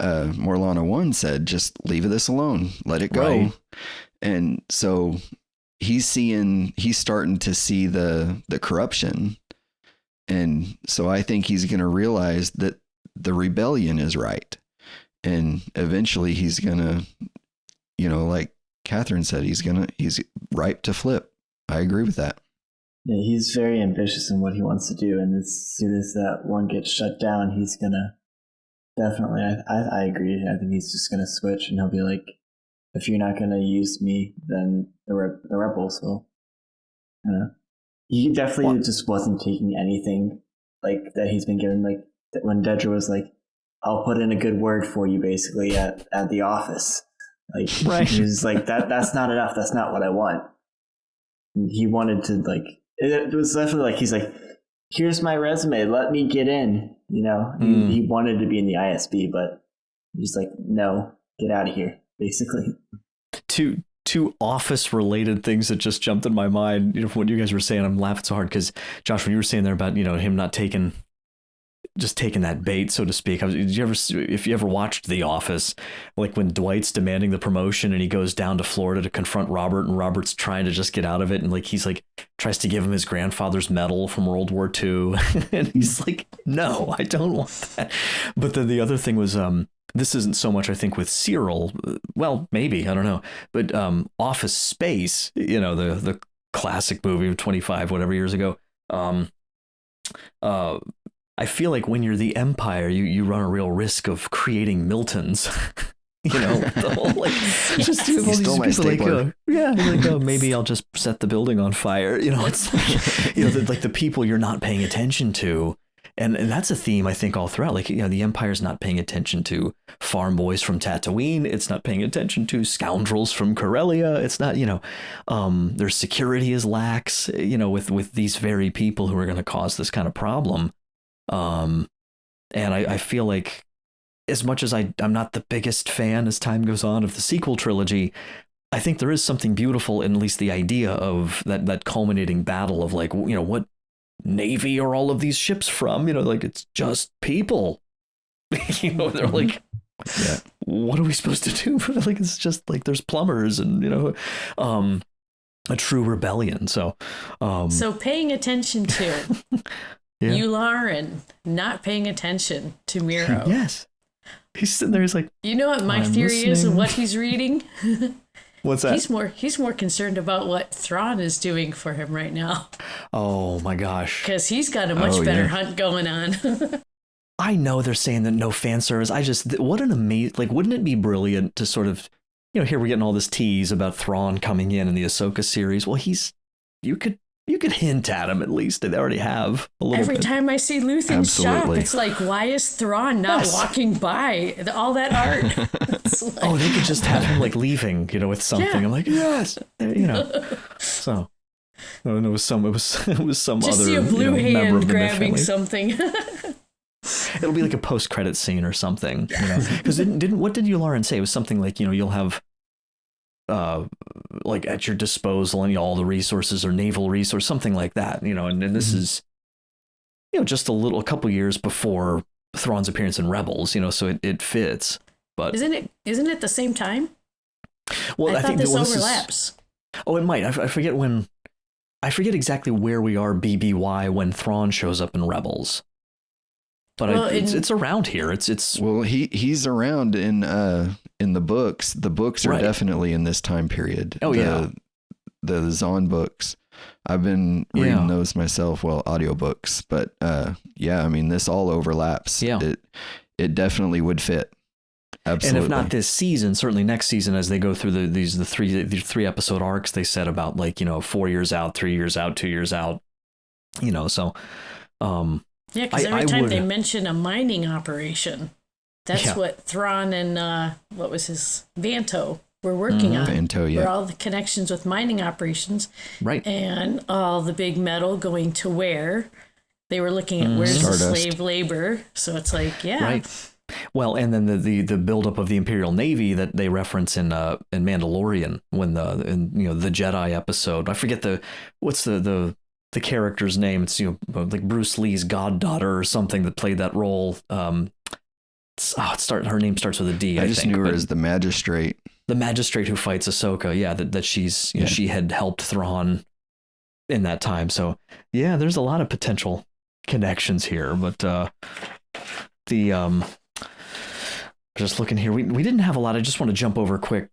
Morlana 1 said, just leave this alone, let it go. Right. And so he's starting to see the corruption. And so I think he's going to realize that the rebellion is right. And eventually he's going to, you know, like Kathryn said, he's ripe to flip. I agree with that. Yeah, he's very ambitious in what he wants to do, and as soon as that one gets shut down, he's gonna definitely. I agree. I think he's just gonna switch, and he'll be like, "If you're not gonna use me, then the rebels will." I don't know. He definitely just wasn't taking anything like that he's been given. Like when Dedra was like, "I'll put in a good word for you," basically at the office. Like right. He was like, "That's not enough. That's not what I want." And he wanted to like. It was definitely like, he's like, here's my resume, let me get in, you know. He wanted to be in the ISB, but he's like, no, get out of here, basically. Two office related things that just jumped in my mind, you know, from what you guys were saying. I'm laughing so hard because Josh, when you were saying there about, you know, him not taking that bait, so to speak. If you ever watched The Office, like when Dwight's demanding the promotion and he goes down to Florida to confront Robert, and Robert's trying to just get out of it, and like he's like tries to give him his grandfather's medal from World War II, and he's like, no, I don't want that. But then the other thing was, this isn't so much, I think, with Cyril. Well, maybe, I don't know, but Office Space, you know, the classic movie of 25 whatever years ago. I feel like when you're the Empire, you run a real risk of creating Miltons. You know, the whole like just all these people like, maybe I'll just set the building on fire. You know, it's like, you know, the people you're not paying attention to, and that's a theme I think all throughout. Like, you know, the Empire's not paying attention to farm boys from Tatooine. It's not paying attention to scoundrels from Corellia. It's not, you know, their security is lax. You know, with these very people who are going to cause this kind of problem. And I feel like, as much as I'm not the biggest fan as time goes on of the sequel trilogy, I think there is something beautiful in at least the idea of that culminating battle of like, you know, what navy are all of these ships from? You know, like it's just people. You know, they're like, yeah, what are we supposed to do? Like it's just like there's plumbers and, you know, a true rebellion. So paying attention to. Yeah. Yularen not paying attention to Miro. Yes. He's sitting there. He's like, you know what my theory is of what he's reading? What's that? He's more concerned about what Thrawn is doing for him right now. Oh my gosh. Because he's got a much better hunt going on. I know they're saying that no fan service. What an amazing, like, wouldn't it be brilliant to sort of, here we're getting all this tease about Thrawn coming in the Ahsoka series. Well, you could hint at him at least. They already have a little Every bit. time I see Luthen's shop, it's like, why is Thrawn not walking by all that art? Like, oh, they could just have him like leaving, with something. Yeah. I'm like, yes, So, no, it was some just other. See a blue hand grabbing something. It'll be like a post-credit scene or something, Because what did Yularen say? It was something like, you'll have, like at your disposal and all the resources or naval resource, something like that, And this is, just a couple years before Thrawn's appearance in Rebels, so it fits. But isn't it the same time? Well, I thought this overlaps. It might. I forget when. I forget exactly where we are BBY when Thrawn shows up in Rebels. But it's around here. It's well, he's around in the books. The books are definitely in this time period. Oh, the Zahn books. I've been reading those myself. Well, audiobooks, but this all overlaps. Yeah, it definitely would fit. Absolutely. And if not this season, certainly next season, as they go through the three episode arcs, they said about 4 years out, 3 years out, 2 years out. So. Yeah, because every time they mention a mining operation, that's what Thrawn and what was his Vanto were working on. Vanto, were all the connections with mining operations, right? And all the big metal going to where they were looking at where's the slave labor. So it's like, right. Well, and then the buildup of the Imperial Navy that they reference in Mandalorian when the Jedi episode. I forget what's the character's name. It's like Bruce Lee's goddaughter or something that played that role. Her name starts with a D. I just knew her as the magistrate. The magistrate who fights Ahsoka. Yeah, that she's she had helped Thrawn in that time. So there's a lot of potential connections here. But just looking here, we didn't have a lot. I just want to jump over quick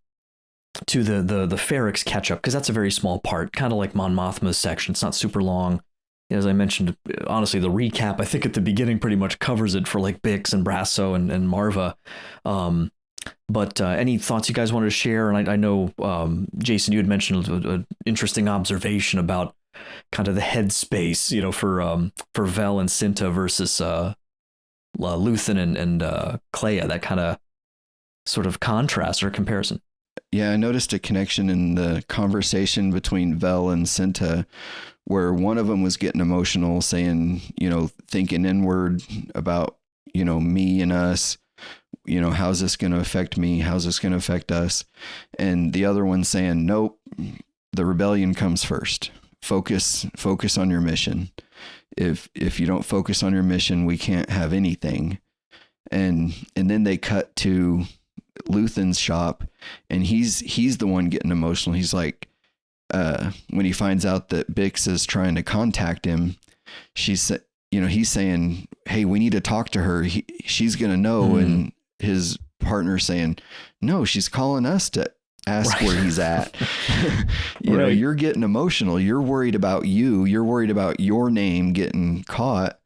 to the Ferrix catch up, because that's a very small part, kind of like Mon Mothma's section. It's not super long. As I mentioned, honestly, the recap, I think at the beginning pretty much covers it for like Bix and Brasso and Marva. But any thoughts you guys wanted to share? And I know, Jason, you had mentioned an interesting observation about kind of the headspace, for Vel and Cinta versus Luthen and Clea, that kind of sort of contrast or comparison. Yeah, I noticed a connection in the conversation between Vel and Cinta, where one of them was getting emotional, saying, thinking inward about, me and us, how's this going to affect me? How's this going to affect us? And the other one saying, nope, the rebellion comes first. Focus on your mission. If you don't focus on your mission, we can't have anything. And then they cut to Luthen's shop, and he's the one getting emotional. He's like, when he finds out that Bix is trying to contact him, he's saying, hey, we need to talk to her. She's going to know. And his partner saying, no, she's calling us to ask where he's at. You're getting emotional. You're worried about you. You're worried about your name getting caught.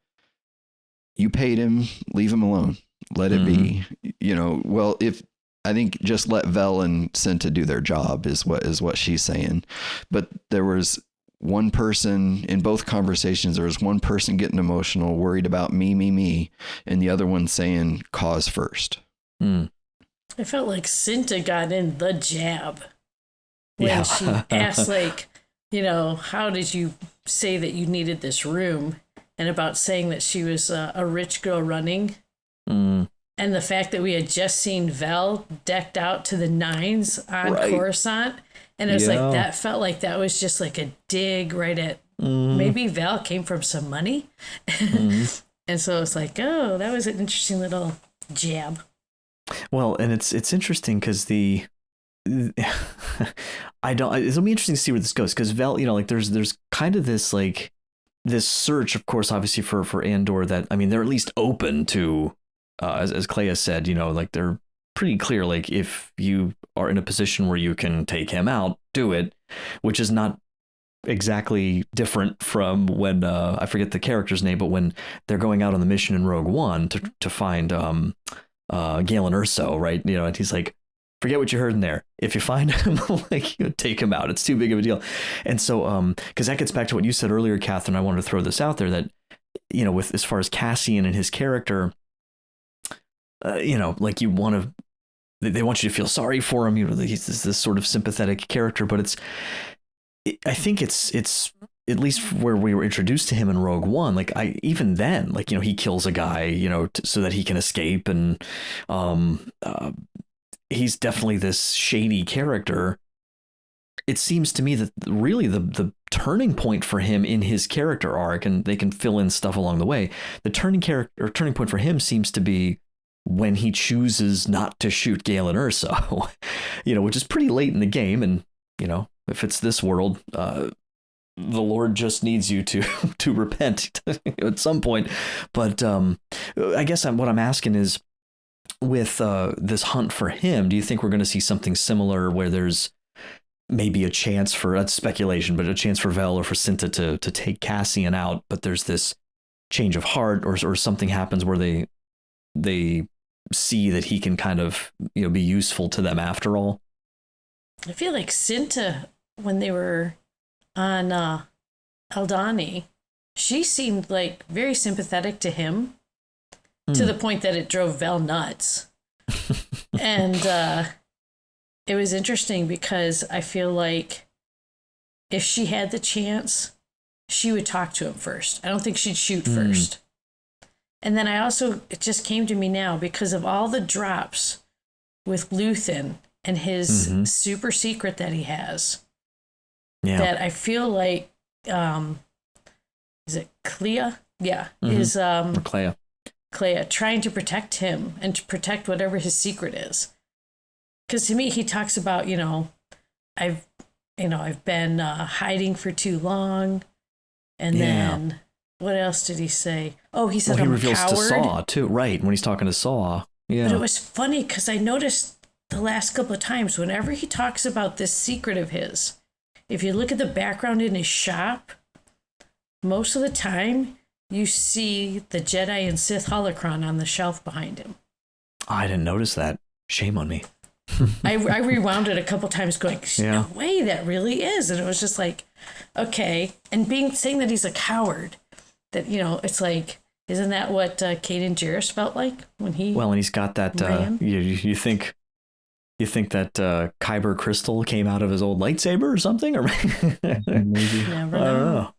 You paid him, leave him alone. Let it be. If I think just let Vel and Cinta do their job is what she's saying. But there was one person in both conversations. There was one person getting emotional, worried about me, and the other one saying cause first. I felt like Cinta got in the jab when she asked, how did you say that you needed this room? And about saying that she was a rich girl running. And the fact that we had just seen Vel decked out to the nines on Coruscant. And it was like, that felt like that was just like a dig right at, maybe Vel came from some money. And so it's like, oh, that was an interesting little jab. Well, and it's interesting because it'll be interesting to see where this goes. Because Vel, there's kind of this this search, of course, obviously for Andor that, they're at least open to as Clea said, like they're pretty clear. Like if you are in a position where you can take him out, do it, which is not exactly different from when I forget the character's name, but when they're going out on the mission in Rogue One to find Galen Erso, right? And he's like, forget what you heard in there. If you find him, like, take him out. It's too big of a deal. And so, because that gets back to what you said earlier, Kathryn, I wanted to throw this out there that, with as far as Cassian and his character, like they want you to feel sorry for him. He's this sort of sympathetic character, but I think it's at least where we were introduced to him in Rogue One. Like even then, like, he kills a guy, so that he can escape. And, he's definitely this shady character. It seems to me that really the turning point for him in his character arc, and they can fill in stuff along the way, the turning point for him seems to be when he chooses not to shoot Galen Erso, which is pretty late in the game. And, if it's this world, the Lord just needs you to repent at some point. But I guess what I'm asking is, with this hunt for him, do you think we're going to see something similar where there's maybe a chance for, that's speculation, but a chance for Vel or for Cinta to take Cassian out, but there's this change of heart or something happens where they see that he can kind of, be useful to them after all? I feel like Cinta, when they were on Aldhani, she seemed like very sympathetic to him. To the point that it drove Vel nuts. And it was interesting because I feel like if she had the chance, she would talk to him first. I don't think she'd shoot first. And then it just came to me now because of all the drops with Luthen and his super secret that he has. Yeah. That I feel like, is it Clea? Yeah. Is or Clea trying to protect him and to protect whatever his secret is. Because to me, he talks about, I've been hiding for too long. And then what else did he say? Oh, he said, he I'm reveals a coward. To Saw too, right? When he's talking to Saw. Yeah. But it was funny because I noticed the last couple of times, whenever he talks about this secret of his, if you look at the background in his shop, most of the time, you see the Jedi and Sith holocron on the shelf behind him. I didn't notice that. Shame on me. I rewound it a couple times going, no way, that really is. And it was just like, okay. And saying that he's a coward, that, it's like, isn't that what Kanan Jarrus felt like when he and he's got that, you think that Kyber crystal came out of his old lightsaber or something? Or maybe. Never I don't know.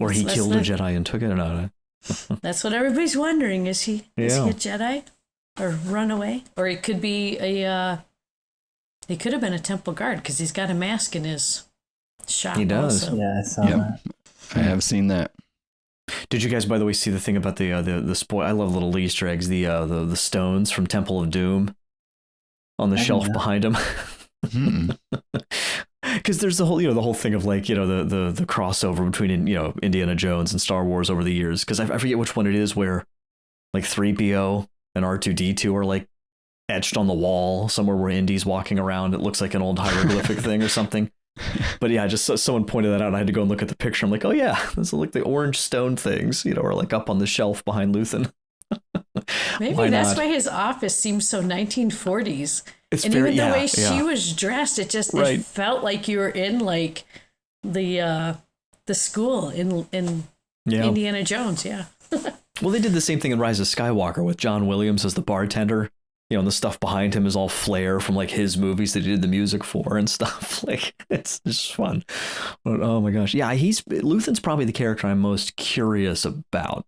Or he killed a Jedi and took it or not. That's what everybody's wondering. Is he a Jedi or run away? Or it could be he could have been a temple guard because he's got a mask in his shop. He does. Also. Yeah, I saw that. I have seen that. Did you guys, by the way, see the thing about the spoil? I love little Easter eggs. The stones from Temple of Doom on the shelf behind him. Because there's the whole thing of like, the crossover between, Indiana Jones and Star Wars over the years. Because I forget which one it is where like 3PO and R2D2 are like etched on the wall somewhere where Indy's walking around. It looks like an old hieroglyphic thing or something. But yeah, just someone pointed that out. And I had to go and look at the picture. I'm like, oh yeah, those are like the orange stone things, are like up on the shelf behind Luthen. Maybe that's why his office seems so 1940s. And even the way she was dressed, it just it felt like you were in like the school in Indiana Jones. Yeah. Well, they did the same thing in Rise of Skywalker with John Williams as the bartender. And the stuff behind him is all flair from like his movies that he did the music for and stuff. Like it's just fun. But oh my gosh, yeah, Luthen's probably the character I'm most curious about.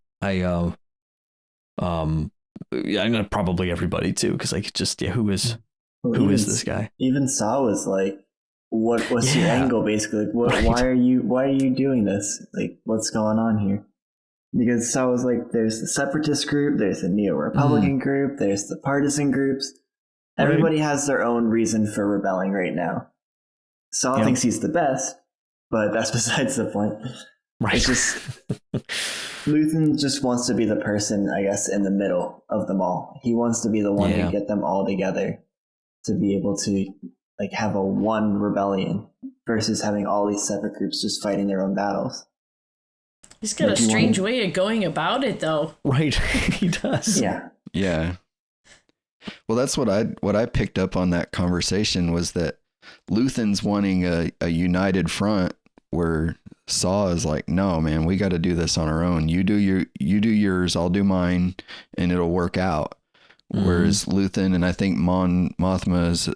Probably everybody too, because like just who is this guy? Even Saw was like, what's your angle basically? Like, why are you doing this? Like, what's going on here? Because Saw was like, there's the separatist group, there's the neo-Republican group, there's the partisan groups. Everybody has their own reason for rebelling right now. Saw thinks he's the best, but that's besides the point. Right. It's just Luthen just wants to be the person, I guess, in the middle of them all. He wants to be the one to get them all together to be able to like have a one rebellion versus having all these separate groups just fighting their own battles. He's got a strange way of going about it, though. Right, he does. Yeah. Well, that's what I picked up on that conversation was that Luthen's wanting a united front where Saw is like, no, man, we got to do this on our own. You do yours, I'll do mine, and it'll work out. Mm-hmm. Whereas Luthen and I think Mon Mothma is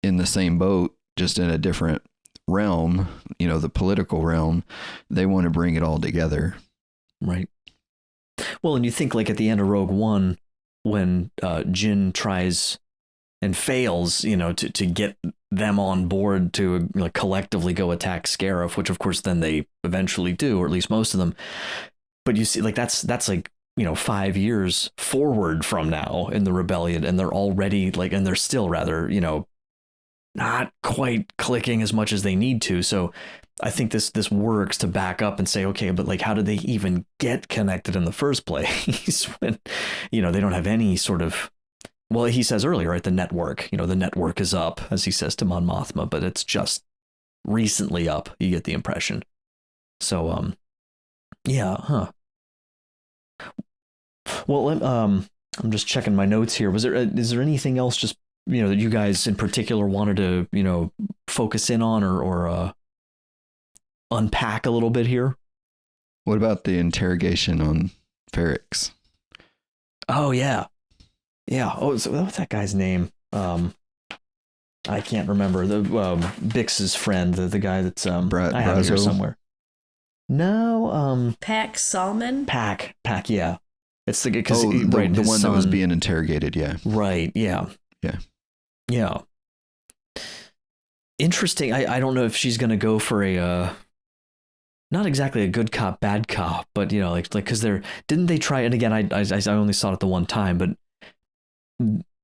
in the same boat, just in a different realm, the political realm. They want to bring it all together. Right. Well, and you think like at the end of Rogue One, when Jin tries and fails, to get them on board to collectively go attack Scarif, which of course then they eventually do, or at least most of them. But you see, like that's like 5 years forward from now in the rebellion, and they're already and they're still rather not quite clicking as much as they need to. So I think this works to back up and say, okay, but how did they even get connected in the first place when they don't have any sort of. Well, he says earlier, right, the network, the network is up, as he says to Mon Mothma, but it's just recently up. You get the impression. So, Well, I'm just checking my notes here. Is there anything else just, that you guys in particular wanted to, focus in on or unpack a little bit here? What about the interrogation on Ferrix? Oh, yeah. Yeah. Oh, so what's that guy's name? I can't remember. The Bix's friend, the guy that's I have it here somewhere. No. Pac Salmon. Pac. Yeah. It's the because the one son, that was being interrogated. Yeah. Right. Yeah. Yeah. Interesting. I don't know if she's gonna go for a not exactly a good cop, bad cop, but because didn't they try? And again, I only saw it the one time, but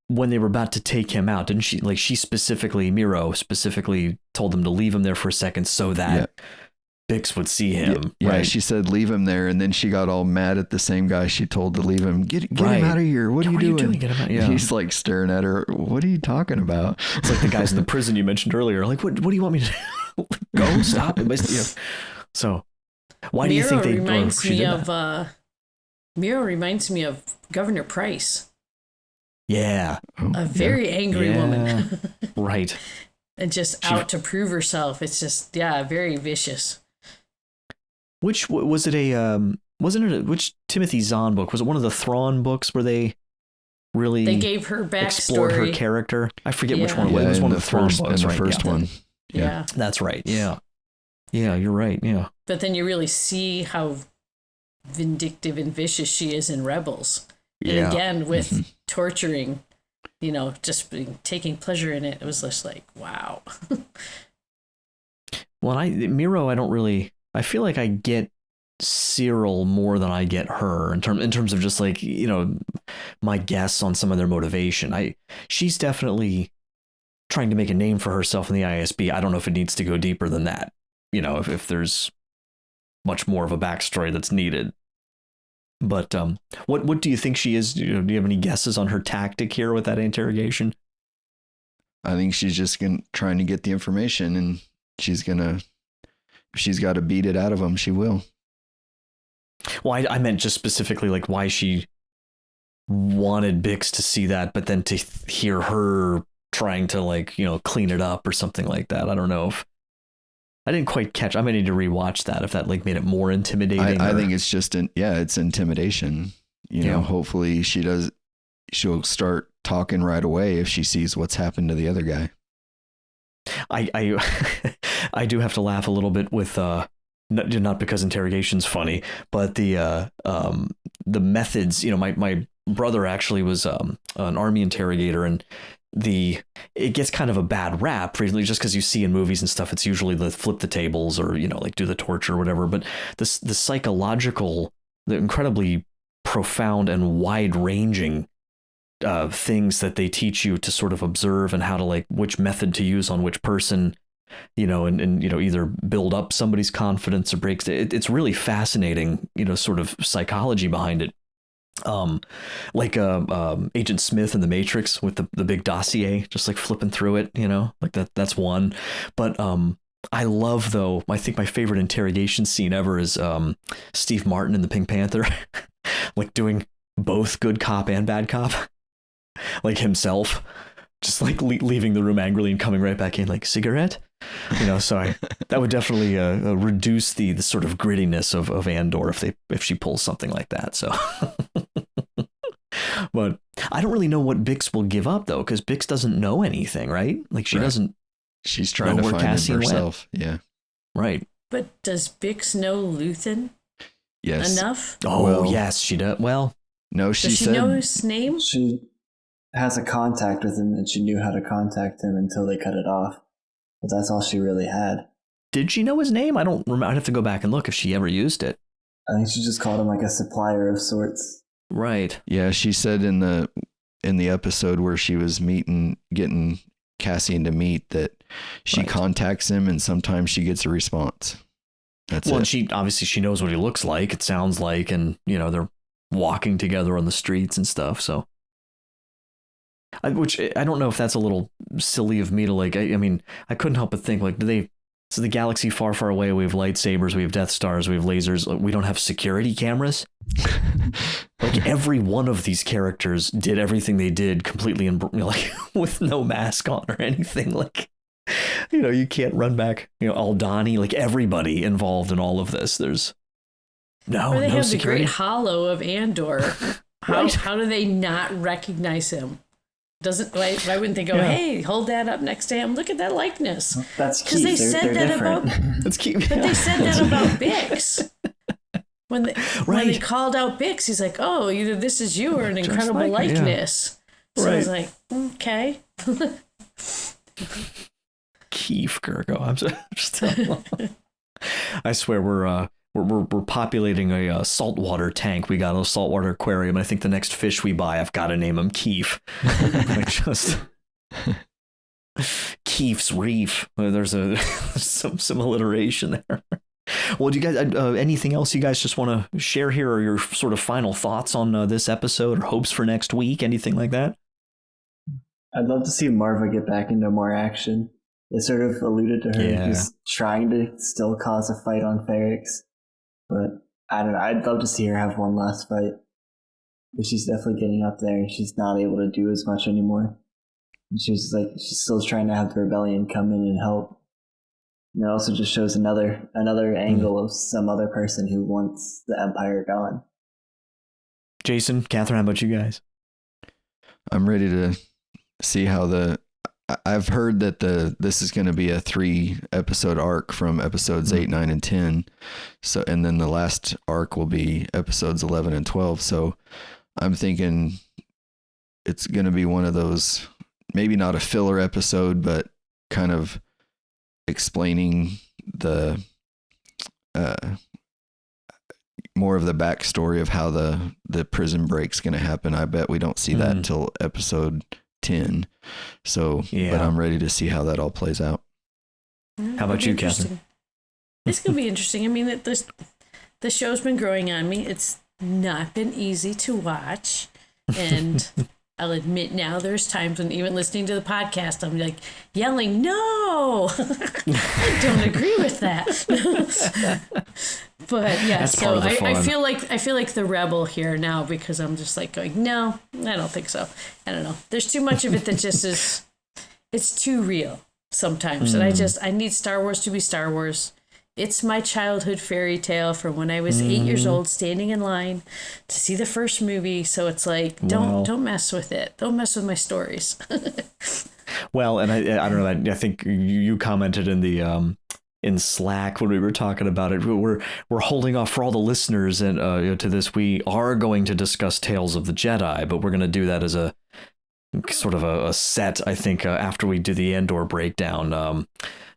when they were about to take him out, didn't she Miro specifically told them to leave him there for a second so that Bix would see him. Yeah, right? She said leave him there, and then she got all mad at the same guy she told to leave him. Get him out of here. What are you doing? Get him out. Yeah. He's staring at her. What are you talking about? It's like the guys in the prison you mentioned earlier. Like, what do you want me to do? Go, stop it. So why do you think they reminds me of Miro reminds me of Governor Price. Yeah. A very angry woman. Right. And just out to prove herself. It's just, very vicious. Which was it which Timothy Zahn book? Was it one of the Thrawn books where they gave her backstory, explored her character? I forget which one. It was one of the Thrawn books, right? The first one. Yeah. That's right. Yeah. Yeah, you're right. Yeah. But then you really see how vindictive and vicious she is in Rebels. And again, with torturing, just taking pleasure in it. It was just like, wow. Well, Miro, I feel like I get Cyril more than I get her in terms of just my guess on some of their motivation. She's definitely trying to make a name for herself in the ISB. I don't know if it needs to go deeper than that. If there's much more of a backstory that's needed. But what do you think she is? Do you have any guesses on her tactic here with that interrogation? I think she's just trying to get the information, and she's if she's got to beat it out of them, she will. Well, I meant just specifically why she wanted Bix to see that, but then to hear her trying to clean it up or something like that. I don't know if I didn't quite catch. I might need to rewatch that if that made it more intimidating. I think it's just it's intimidation. Hopefully she'll start talking right away if she sees what's happened to the other guy. I do have to laugh a little bit with not because interrogation's funny, but the methods. My brother actually was an army interrogator, and it gets kind of a bad rap really just because you see in movies and stuff, it's usually the flip the tables or do the torture or whatever, but the psychological, the incredibly profound and wide ranging things that they teach you to sort of observe and how to which method to use on which person and either build up somebody's confidence or breaks it. It's really fascinating, sort of psychology behind it. Like Agent Smith in The Matrix with the big dossier, just like flipping through it, like that's one. But I love, though, I think my favorite interrogation scene ever is Steve Martin in the Pink Panther, like doing both good cop and bad cop, like himself, just like leaving the room angrily and coming right back in, like, cigarette, so that would definitely reduce the sort of grittiness of Andor if she pulls something like that. So but I don't really know what Bix will give up, though, because Bix doesn't know anything, right? Like she's trying to find him herself. Yeah. Right. But does Bix know Luthen? Yes. Enough? Oh, well, yes, she does. Well, no, does she know his name? She has a contact with him, and she knew how to contact him until they cut it off. But that's all she really had. Did she know his name? I don't remember. I'd have to go back and look if she ever used it. I think she just called him like a supplier of sorts. Right. Yeah, she said in the episode where she was getting Cassian to meet, that she contacts him and sometimes she gets a response. That's it. And she knows what he looks like, it sounds like, and they're walking together on the streets and stuff. So, which I don't know if that's a little silly of me to like. I mean, I couldn't help but think, like, so the galaxy far, far away, we have lightsabers, we have Death Stars, we have lasers. We don't have security cameras. Like every one of these characters did everything they did completely like with no mask on or anything. Like, you can't run back, Aldani, like everybody involved in all of this. There's no have security. The great hollow of Andor. How do they not recognize him? Why wouldn't they go, hey, hold that up next to him? Look at that likeness. That's because they said that different. About. That's cute. But they said that about Bix. When they called out Bix, he's like, oh, either this is you or an incredible likeness. Yeah. So I was like, okay. Keef Gergo. I swear we're populating a saltwater tank. We got a saltwater aquarium. I think the next fish we buy, I've got to name him Keef. Keef's Reef. There's some alliteration there. Well, do you guys anything else you guys just want to share here, or your sort of final thoughts on this episode, or hopes for next week, anything like that? I'd love to see Marva get back into more action. They sort of alluded to her just trying to still cause a fight on Ferrix, but I don't know. I'd love to see her have one last fight, but she's definitely getting up there, and she's not able to do as much anymore. And she's still trying to have the rebellion come in and help. And it also just shows another angle of some other person who wants the Empire gone. Jason, Kathryn, how about you guys? I'm ready to see how I've heard that this is going to be a 3-episode arc from episodes 8, 9, and 10. So, and then the last arc will be episodes 11 and 12. So I'm thinking it's going to be one of those, maybe not a filler episode, but kind of explaining the more of the backstory of how the prison break's going to happen. I bet we don't see that until episode 10. So, but I'm ready to see how that all plays out. How about you, Kathryn? It's going to be interesting. I mean, the show's been growing on me. It's not been easy to watch. And I'll admit now there's times when even listening to the podcast, I'm like yelling, no, I don't agree with that. But yeah, that's so I feel like the rebel here now, because I'm just like going, no, I don't think so. I don't know. There's too much of it that just is, it's too real sometimes. And I need Star Wars to be Star Wars. It's my childhood fairy tale from when I was 8 years old, standing in line to see the first movie. So it's like, don't mess with it. Don't mess with my stories. Well, and I don't know. I think you commented in the in Slack when we were talking about it. We're holding off for all the listeners and to this. We are going to discuss Tales of the Jedi, but we're going to do that as a sort of a set. I think after we do the Andor breakdown,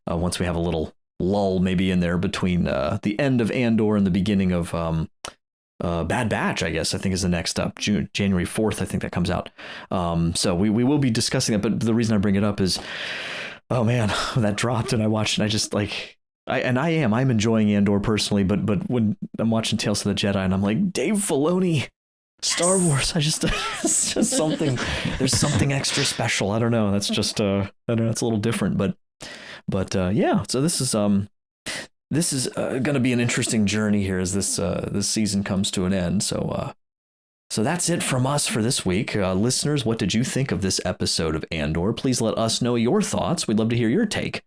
once we have a little lull maybe in there between the end of Andor and the beginning of Bad Batch, I guess I think is the next up, January 4th. I think that comes out. So we will be discussing it. But the reason I bring it up is oh man, that dropped and I watched and I just like, I'm enjoying Andor personally, but when I'm watching Tales of the Jedi and I'm like, Dave Filoni, Star Wars, it's just something, there's something extra special. I don't know. That's just, I don't know. It's a little different, but yeah. So this is going to be an interesting journey here as this season comes to an end. So that's it from us for this week. Listeners, what did you think of this episode of Andor? Please let us know your thoughts. We'd love to hear your take.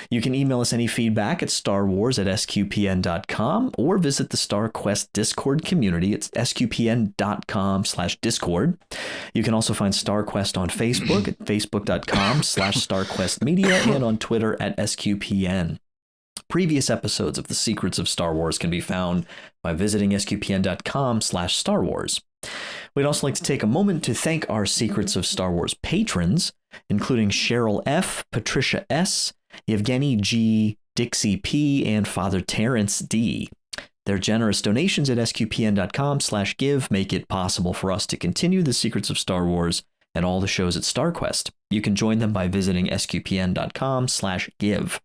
You can email us any feedback at starwars@sqpn.com or visit the StarQuest Discord community. It's sqpn.com/discord. You can also find StarQuest on Facebook at facebook.com/StarQuestMedia and on Twitter at SQPN. Previous episodes of The Secrets of Star Wars can be found by visiting sqpn.com/Star Wars. We'd also like to take a moment to thank our Secrets of Star Wars patrons, including Cheryl F., Patricia S., Yevgeny G., Dixie P., and Father Terrence D. Their generous donations at sqpn.com/give make it possible for us to continue The Secrets of Star Wars and all the shows at StarQuest. You can join them by visiting sqpn.com/give.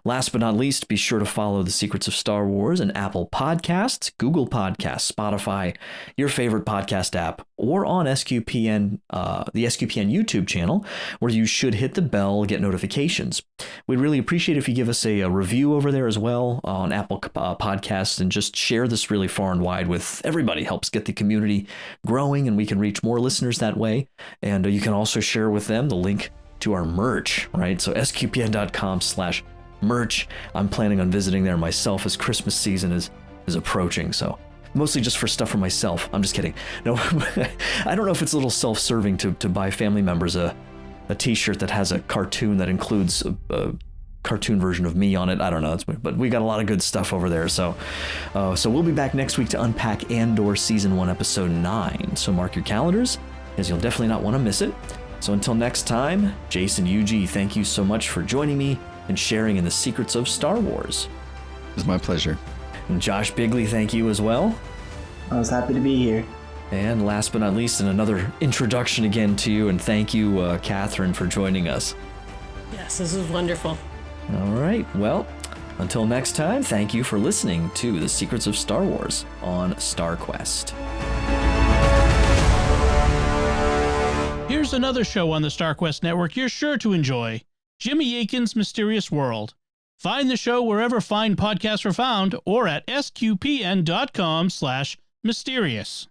Last but not least, be sure to follow The Secrets of Star Wars on Apple Podcasts, Google Podcasts, Spotify, your favorite podcast app, or on SQPN, the SQPN YouTube channel, where you should hit the bell, get notifications. We'd really appreciate if you give us a review over there as well on Apple Podcasts, and just share this really far and wide with everybody. Helps get the community growing, and we can reach more listeners that way. And you can also share with them the link to our merch, right? So sqpn.com/merch. I'm planning on visiting there myself as Christmas season is approaching, so mostly just for stuff for myself. I'm just kidding. No, I don't know if it's a little self-serving to buy family members a t-shirt that has a cartoon that includes a cartoon version of me on it. I don't know, but we got a lot of good stuff over there. So we'll be back next week to unpack Andor Season 1, Episode 9. So mark your calendars, as you'll definitely not want to miss it. So until next time, Jason Eugea, thank you so much for joining me and sharing in the secrets of Star Wars. It was my pleasure. And Josh Beeghley, thank you as well. I was happy to be here. And last but not least, and another introduction again to you, and thank you, Kathryn, for joining us. Yes, this is wonderful. All right, well, until next time, thank you for listening to The Secrets of Star Wars on StarQuest. Here's another show on the StarQuest network you're sure to enjoy. Jimmy Akin's Mysterious World. Find the show wherever fine podcasts are found or at sqpn.com/mysterious.